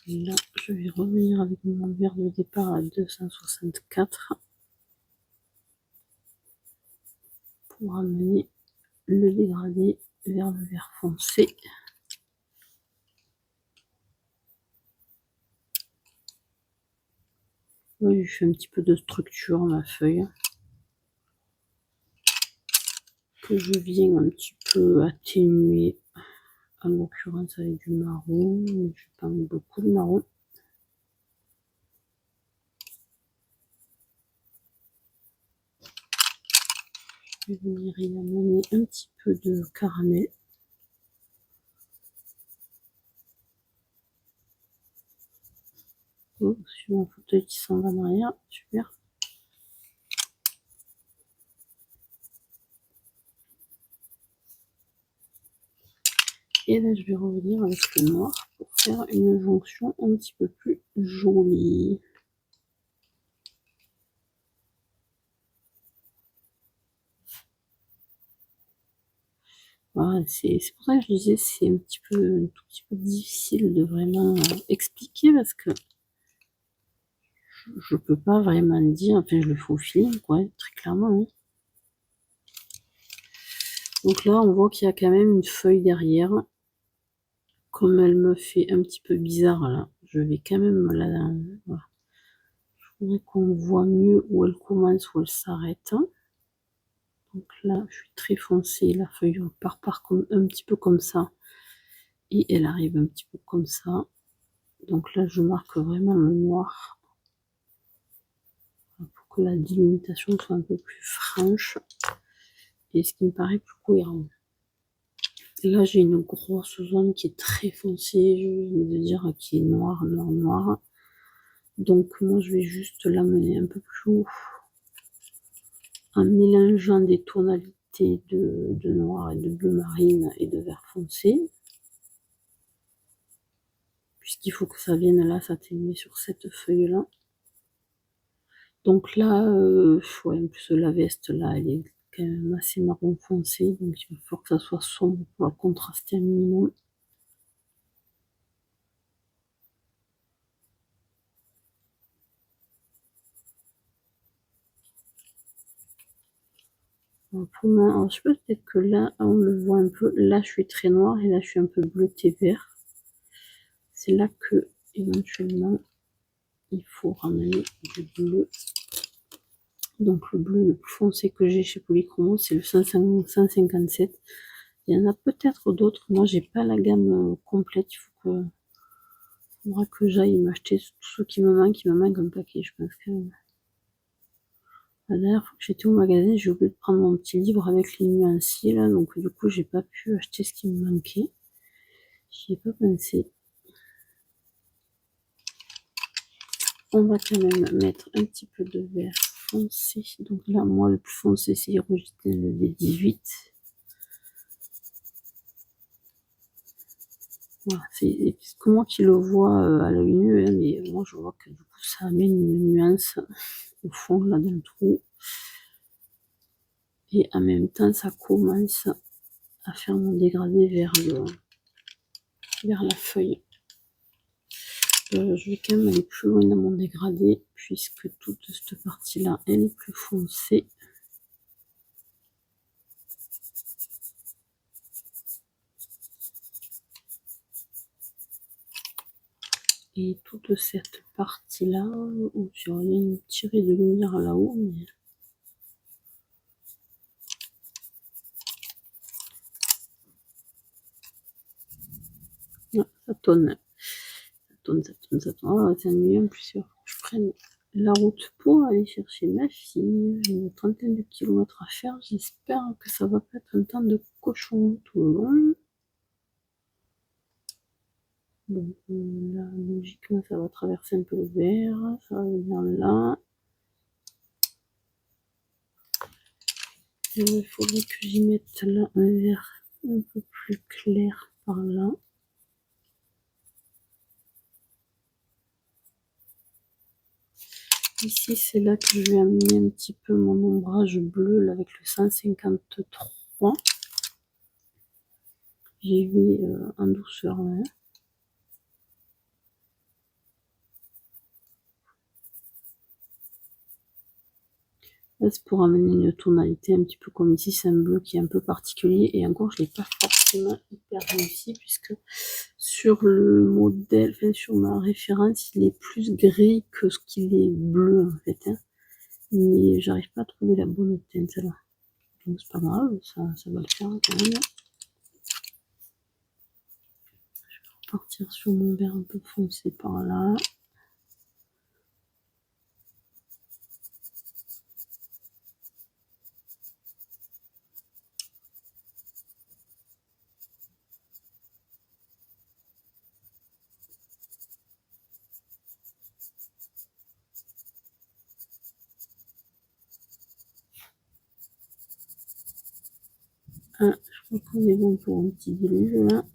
Là, je vais revenir avec mon vert de départ à 264 pour amener le dégradé vers le vert foncé. Oui, je fais un petit peu de structure ma feuille que je viens un petit peu atténuer, en l'occurrence avec du marron, mais je n'ai pas mis beaucoup de marron. Je vais venir y amener un petit peu de caramel. Oh, sur mon fauteuil qui s'en va en arrière, super. Et là, je vais revenir avec le noir pour faire une jonction un petit peu plus jolie. Voilà, c'est pour ça que je disais, c'est un tout petit peu difficile de vraiment expliquer parce que je peux pas vraiment dire, enfin je le fais au feeling, quoi, très clairement. Hein. Donc là, on voit qu'il y a quand même une feuille derrière. Comme elle me fait un petit peu bizarre là, je vais quand même la... Voilà. Je voudrais qu'on voit mieux où elle commence, où elle s'arrête. Donc là, je suis très foncée, la feuille part comme, un petit peu comme ça. Et elle arrive un petit peu comme ça. Donc là, je marque vraiment le noir pour que la délimitation soit un peu plus franche et ce qui me paraît plus cohérent. Là, j'ai une grosse zone qui est très foncée, je viens de dire, qui est noire, noire, noire. Donc moi, je vais juste l'amener un peu plus haut en mélangeant des tonalités de noir et de bleu marine et de vert foncé. Puisqu'il faut que ça vienne là s'atténuer sur cette feuille-là. Donc là, ouais, en plus la veste là, elle est quand même assez marron foncé, donc il va falloir que ça soit sombre pour contraster un minimum. Alors, je sais pas, peut-être que là, on le voit un peu. Là, je suis très noire et là, je suis un peu bleuté vert. C'est là que, éventuellement, il faut ramener du bleu. Donc, le bleu le plus foncé que j'ai chez Polychromo, c'est le 157. Il y en a peut-être d'autres. Moi, j'ai pas la gamme complète. Il faudra que j'aille m'acheter tout ce qui me manque. Il me manque un paquet, je pense quand même. La dernière fois que j'étais au magasin, j'ai oublié de prendre mon petit livre avec les nuanciers là, donc du coup j'ai pas pu acheter ce qui me manquait. J'y ai pas pensé. On va quand même mettre un petit peu de vert foncé. Donc là, moi, le plus foncé, c'est Hydrogène, le D18. Voilà, c'est comment tu le vois à l'œil nu, hein, mais moi, je vois que du coup, ça amène une nuance au fond, là, dans le trou. Et en même temps, ça commence à faire mon dégradé vers la feuille. Je vais quand même aller plus loin dans mon dégradé, puisque toute cette partie-là, elle est plus foncée. Et toute cette partie-là, où il y a une tirée de lumière là-haut, mais... Ah, ça tonne. Ça tonne, ça tonne, ça tonne. Oh, c'est ennuyeux, en plus, il faut que je prenne la route pour aller chercher ma fille. J'ai une trentaine de kilomètres à faire. J'espère que ça va pas être un temps de cochon tout le long. Donc là, logiquement, ça va traverser un peu le vert. Ça va venir là. Il faudrait que j'y mette là un vert un peu plus clair par là. Ici, c'est là que je vais amener un petit peu mon ombrage bleu là, avec le 153. J'y vais en douceur. Là. Là, c'est pour amener une tonalité un petit peu comme ici. C'est un bleu qui est un peu particulier. Et encore, je ne l'ai pas forcément hyper réussi puisque sur le modèle, enfin, sur ma référence, il est plus gris que ce qu'il est bleu en fait. Hein. Mais j'arrive pas à trouver la bonne teinte là. Donc c'est pas grave, ça va le faire quand même. Je vais repartir sur mon vert un peu foncé par là. Ah, je crois qu'on est bon pour un petit déluge là.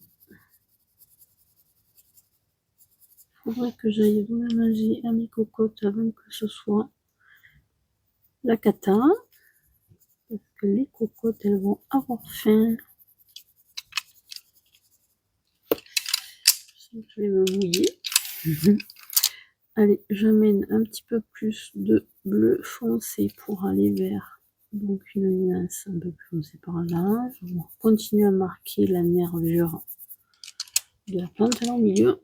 Faudrait que j'aille manger à mes cocottes avant que ce soit la cata. Parce que les cocottes, elles vont avoir faim. Je vais me mouiller. Allez, j'amène un petit peu plus de bleu foncé pour aller vers donc une nuance un peu plus foncée par là. Je vais continuer à marquer la nervure de la plante là au milieu.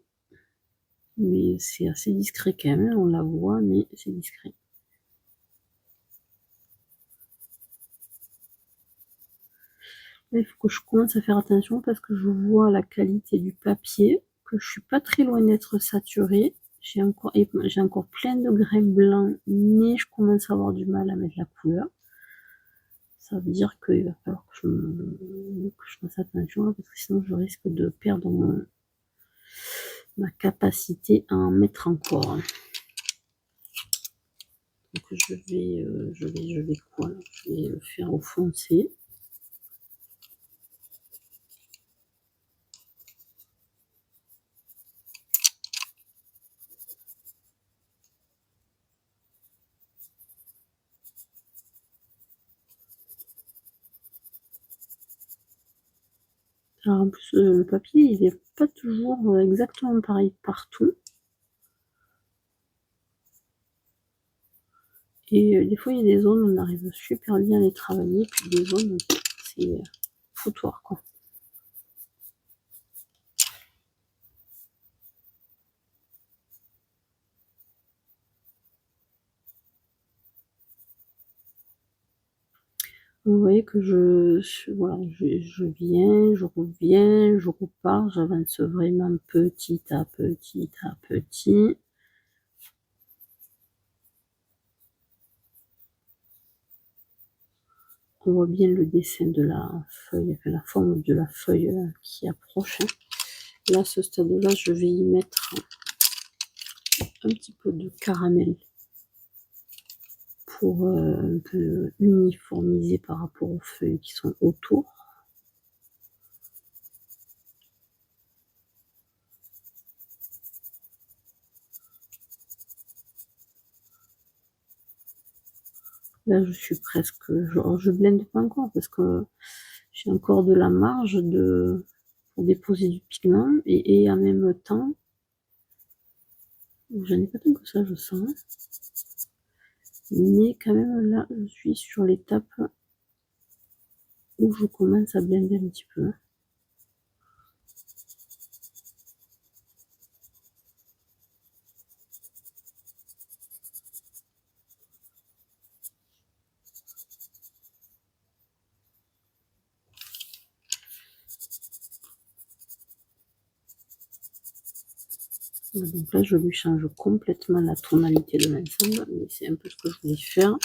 Mais c'est assez discret quand même, on la voit, mais c'est discret. Là, il faut que je commence à faire attention parce que je vois la qualité du papier, que je suis pas très loin d'être saturée. J'ai encore plein de grains blancs, mais je commence à avoir du mal à mettre la couleur. Ça veut dire qu'il va falloir que je fasse attention là, parce que sinon je risque de perdre ma capacité à en mettre encore. Donc je vais quoi là? Je vais le faire au foncé. Alors en plus, le papier, il n'est pas toujours exactement pareil partout. Et des fois, il y a des zones où on arrive super bien à les travailler, puis des zones où c'est foutoir, quoi. Vous voyez que voilà, je viens, je reviens, je repars, j'avance vraiment petit à petit à petit. On voit bien le dessin de la feuille, enfin, la forme de la feuille qui approche. Là, à ce stade-là, je vais y mettre un petit peu de caramel pour un peu uniformiser par rapport aux feuilles qui sont autour. Là, je suis presque, je blende pas encore parce que j'ai encore de la marge pour déposer du pigment et en même temps, je n'ai pas tant que ça, je sens. Mais quand même, là, je suis sur l'étape où je commence à blender un petit peu. Donc là, je lui change complètement la tonalité de l'ensemble, mais c'est un peu ce que je voulais faire,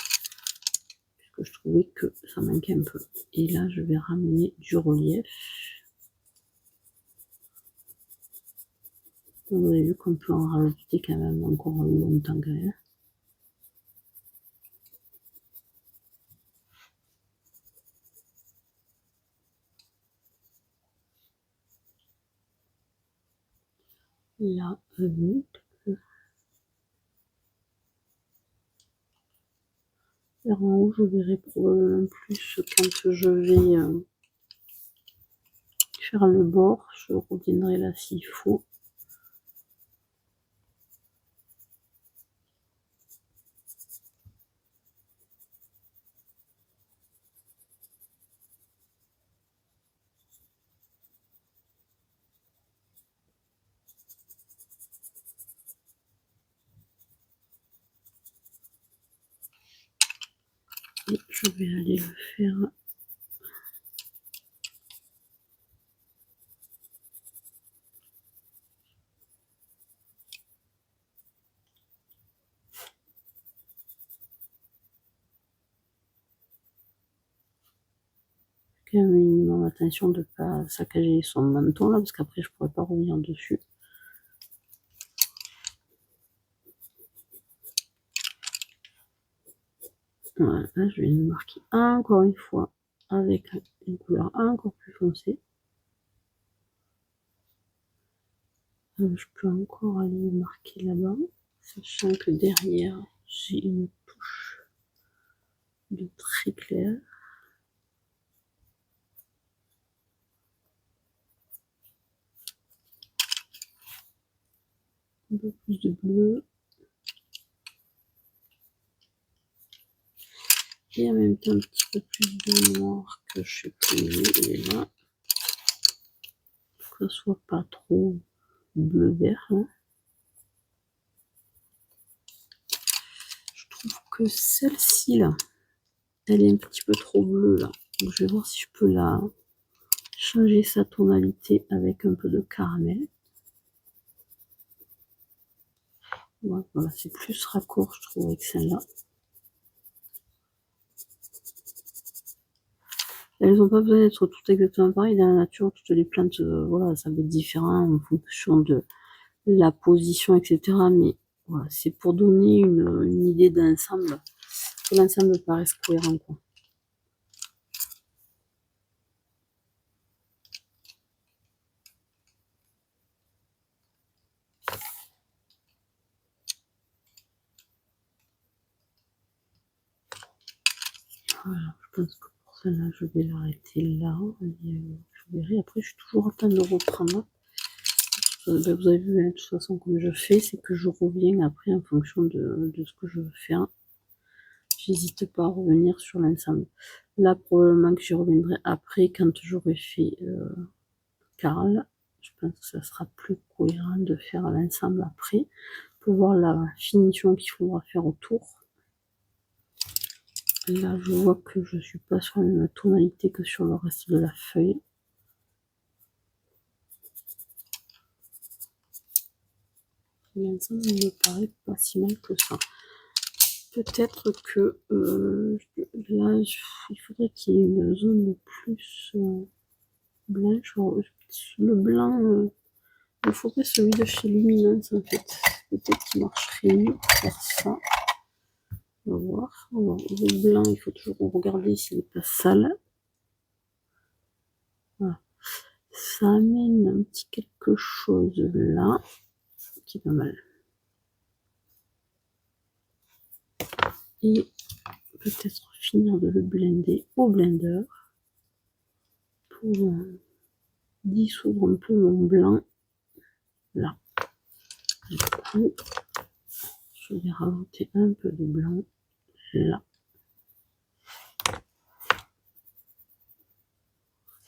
puisque je trouvais que ça manquait un peu. Et là, je vais ramener du relief. Vous avez vu qu'on peut en rajouter quand même encore longtemps quand même. Là, vers en haut, je verrai probablement plus quand je vais faire le bord. Je reviendrai là s'il faut. Et je vais aller le faire quand même minimum attention de ne pas saccager son menton là, parce qu'après je pourrais pas revenir dessus. Voilà, là je vais le marquer encore une fois avec une couleur encore plus foncée. Je peux encore aller marquer là-bas, sachant que derrière j'ai une touche de très clair. Un peu plus de bleu. Et en même temps un petit peu plus de noir que je sais plus où il est là. Que ce soit pas trop bleu-vert. Hein. Je trouve que celle-ci là, elle est un petit peu trop bleue là. Donc je vais voir si je peux la changer sa tonalité avec un peu de caramel. Voilà, c'est plus raccord je trouve avec celle-là. Elles n'ont pas besoin d'être toutes exactement pareilles. Dans la nature, toutes les plantes, voilà, ça va être différent en fonction de la position, etc. Mais voilà, c'est pour donner une idée d'ensemble, que l'ensemble paraisse cohérent, quoi. Voilà, je pense que pour celle-là, je vais l'arrêter là. Et, je verrai. Après, je suis toujours en train de reprendre. Vous avez vu, hein, de toute façon, comme je fais, c'est que je reviens après en fonction de ce que je veux faire. J'hésite pas à revenir sur l'ensemble. Là, probablement que j'y reviendrai après quand j'aurai fait Carl. Je pense que ça sera plus cohérent de faire l'ensemble après pour voir la finition qu'il faudra faire autour. Là, je vois que je suis pas sur la même tonalité que sur le reste de la feuille. L'ensemble me paraît pas si mal que ça. Peut-être que là, il faudrait qu'il y ait une zone plus blanche. Le blanc, il faudrait celui de chez Luminance en fait. Peut-être qu'il marcherait mieux pour faire ça. On va voir. Alors, le blanc, il faut toujours regarder s'il n'est pas sale. Voilà. Ça amène un petit quelque chose là, qui est pas mal. Et peut-être finir de le blender au blender pour dissoudre un peu mon blanc là. Du coup, je vais rajouter un peu de blanc là.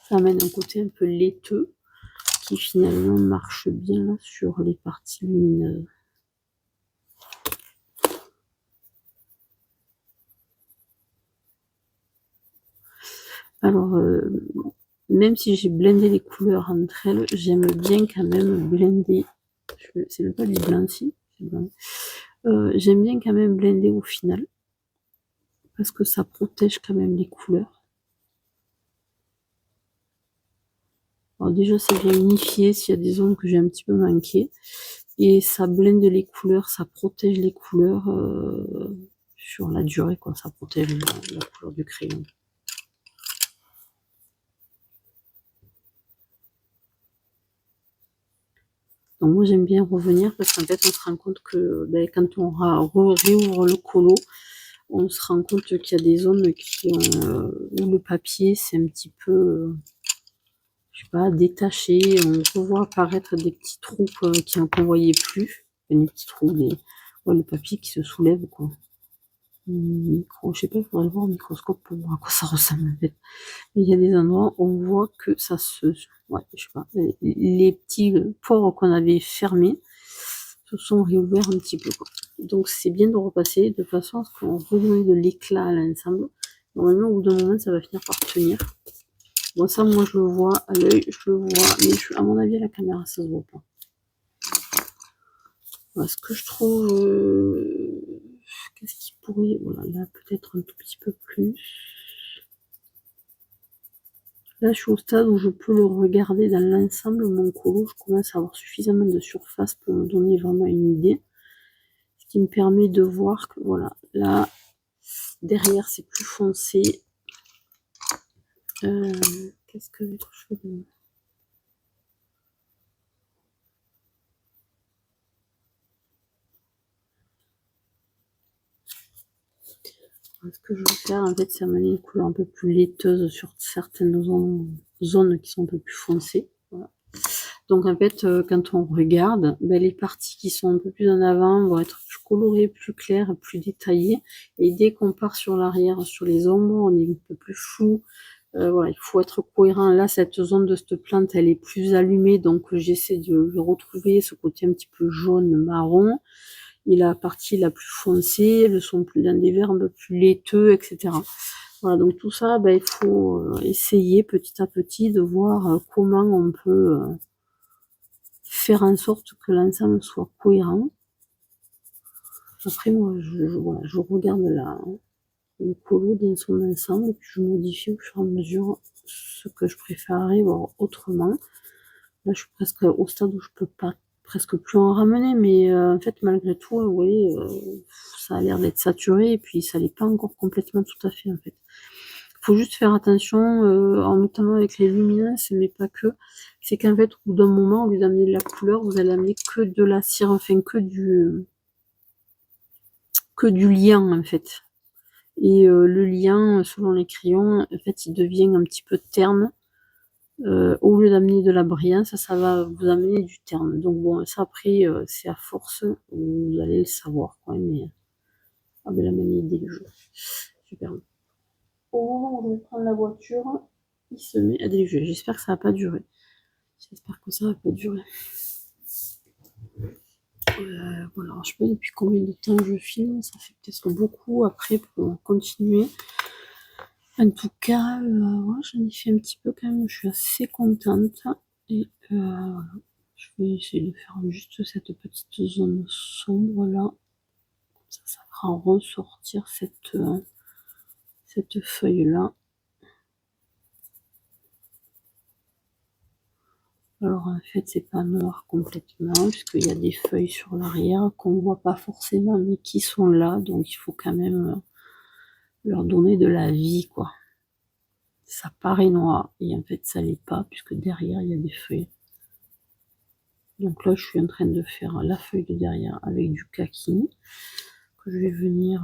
Ça amène un côté un peu laiteux qui finalement marche bien là sur les parties lumineuses. Alors, même si j'ai blendé les couleurs entre elles, j'aime bien quand même blender. C'est même pas du blanc, si. J'aime bien quand même blender au final. Parce que ça protège quand même les couleurs. Alors déjà, ça vient unifier s'il y a des zones que j'ai un petit peu manqué. Et ça blende les couleurs, ça protège les couleurs sur la durée, quoi. Ça protège la couleur du crayon. Donc moi j'aime bien revenir parce qu'en fait on se rend compte que quand on réouvre le colo, on se rend compte qu'il y a des zones qui ont, où le papier c'est un petit peu, je sais pas, détaché. On revoit apparaître des petits trous qu'on voyait plus. Des petits trous, le papier qui se soulève, quoi. Je sais pas, il faudrait le voir au microscope pour voir à quoi ça ressemble en fait. Mais il y a des endroits où on voit que ça se... Ouais, je sais pas. Les petits pores qu'on avait fermés se sont réouverts un petit peu, quoi. Donc c'est bien de repasser de façon à ce qu'on redonne de l'éclat à l'ensemble. Normalement, au bout d'un moment, ça va finir par tenir. Bon, ça, moi, je le vois à l'œil, je le vois, mais à mon avis, à la caméra, ça se voit pas. Voilà, ce que je trouve... qu'est-ce qui pourrait... Voilà, là, peut-être un tout petit peu plus... Là, je suis au stade où je peux le regarder dans l'ensemble. Mon colo, je commence à avoir suffisamment de surface pour me donner vraiment une idée. Ce qui me permet de voir que, voilà, là, derrière, c'est plus foncé. Qu'est-ce que je fais de... Ce que je veux faire, en fait, c'est amener une couleur un peu plus laiteuse sur certaines zones qui sont un peu plus foncées. Voilà. Donc en fait, quand on regarde, ben, les parties qui sont un peu plus en avant vont être plus colorées, plus claires, plus détaillées. Et dès qu'on part sur l'arrière, sur les ombres, on est un peu plus flou. Voilà, il faut être cohérent. Là, cette zone de cette plante, elle est plus allumée, donc j'essaie de retrouver ce côté un petit peu jaune, marron. Et la partie la plus foncée, elles sont plus dans des verbes plus laiteux, etc. Voilà, donc tout ça, ben, il faut essayer petit à petit de voir comment on peut faire en sorte que l'ensemble soit cohérent. Après, moi, voilà, je regarde le colo dans son ensemble, et puis je modifie au fur et à mesure ce que je préférerais voir autrement. Là, je suis presque au stade où je peux pas presque plus en ramener, mais en fait, malgré tout, vous voyez, ça a l'air d'être saturé, et puis ça l'est pas encore complètement tout à fait, en fait. Faut juste faire attention, notamment avec les lumineuses, mais pas que. C'est qu'en fait, au bout d'un moment, au lieu d'amener de la couleur, vous allez amener que de la cire, enfin que du lien, en fait. Et le lien, selon les crayons, en fait, il devient un petit peu terne. Au lieu d'amener de la brillance, ça va vous amener du terne. Donc bon, ça après, c'est à force, vous allez le savoir, quoi. Mais ah ben la même idée du jeu. Super. Au moment où je vais prendre la voiture, il se met à déluger. J'espère que ça va pas durer. J'espère que ça va pas durer. Voilà, je sais pas depuis combien de temps je filme, ça fait peut-être beaucoup après pour continuer. En tout cas, ouais, j'en ai fait un petit peu quand même, je suis assez contente. Et voilà, je vais essayer de faire juste cette petite zone sombre là. Ça fera ressortir cette feuille là. Alors en fait, c'est pas noir complètement, puisqu'il y a des feuilles sur l'arrière qu'on voit pas forcément, mais qui sont là, donc il faut quand même leur donner de la vie, quoi. Ça paraît noir, et en fait ça l'est pas, puisque derrière il y a des feuilles. Donc là, je suis en train de faire la feuille de derrière avec du kaki, que je vais venir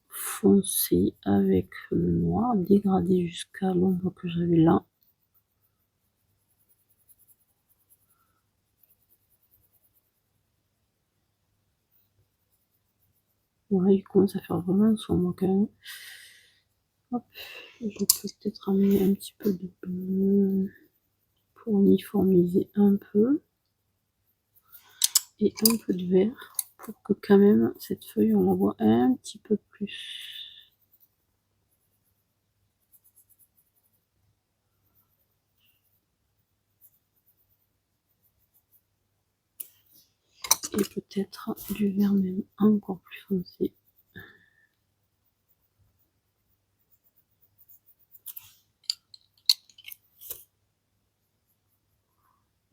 foncer avec le noir, dégrader jusqu'à l'ombre que j'avais là. Voilà, il commence à faire vraiment sombre quand même. Hop, je peux peut-être amener un petit peu de bleu pour uniformiser un peu. Et un peu de vert pour que quand même cette feuille on la voit un petit peu plus. Et peut-être du vert même encore plus foncé.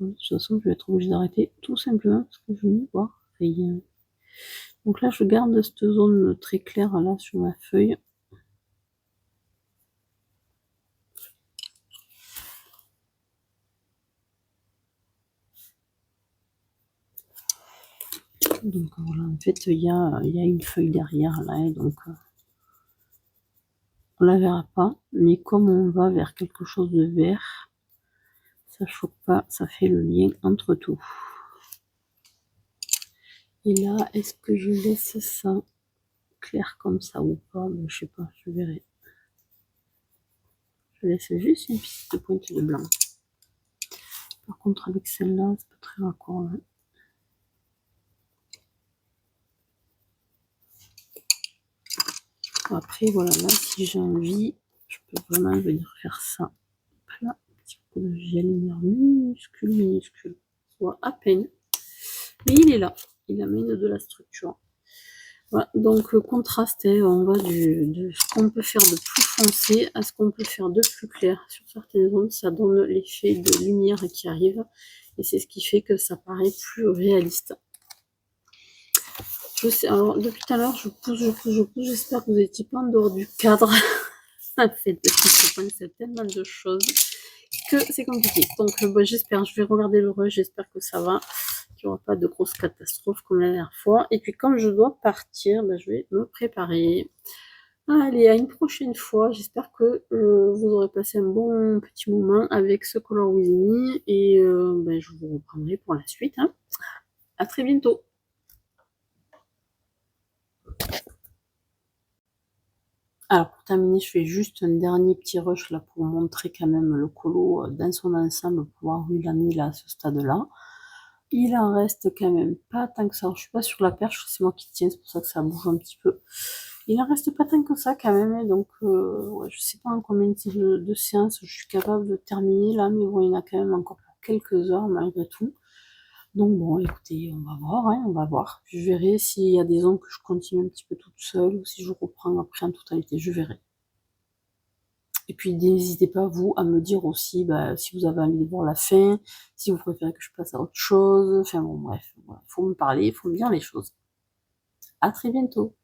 De toute façon, je vais être obligée d'arrêter tout simplement parce que je n'y vois rien. Donc là, je garde cette zone très claire là sur ma feuille. Donc voilà, en fait, il y a une feuille derrière là, et donc on la verra pas. Mais comme on va vers quelque chose de vert, ça choque pas, ça fait le lien entre tout. Et là, est-ce que je laisse ça clair comme ça ou pas? Mais je sais pas, je verrai. Je laisse juste une petite pointe de blanc. Par contre, avec celle-là, c'est pas très raccord. Hein. Après, voilà, là, si j'ai envie, je peux vraiment venir faire ça. Là, un petit peu de gel minuscule. Soit à peine. Mais il est là. Il amène de la structure. Voilà, donc contraste, on va de ce qu'on peut faire de plus foncé à ce qu'on peut faire de plus clair. Sur certaines zones, ça donne l'effet de lumière qui arrive. Et c'est ce qui fait que ça paraît plus réaliste. Je sais, alors depuis tout à l'heure, je pousse. J'espère que vous n'étiez pas en dehors du cadre. En fait, parce que je pense tellement de choses que c'est compliqué. Donc j'espère, je vais regarder le rush, j'espère que ça va, qu'il n'y aura pas de grosses catastrophes comme la dernière fois. Et puis comme je dois partir, je vais me préparer. Allez, à une prochaine fois. J'espère que vous aurez passé un bon petit moment avec ce Color With Me et ben, je vous reprendrai pour la suite, hein. À très bientôt. Alors pour terminer, je fais juste un dernier petit rush là pour montrer quand même le colo dans son ensemble, pour voir où il en est là à ce stade-là. Il en reste quand même pas tant que ça. Alors, je suis pas sur la perche, c'est moi qui tiens, c'est pour ça que ça bouge un petit peu. Il en reste pas tant que ça quand même, hein, donc ouais, je sais pas en combien de séances je suis capable de terminer là, mais bon, il y en a quand même encore pour quelques heures malgré tout. Donc bon, écoutez, on va voir, hein, on va voir. Je verrai s'il y a des ongles que je continue un petit peu toute seule ou si je reprends après en totalité, je verrai. Et puis n'hésitez pas, vous, à me dire aussi bah, si vous avez envie de voir la fin, si vous préférez que je passe à autre chose. Enfin bon, bref, il voilà. Faut me parler, il faut me dire les choses. À très bientôt.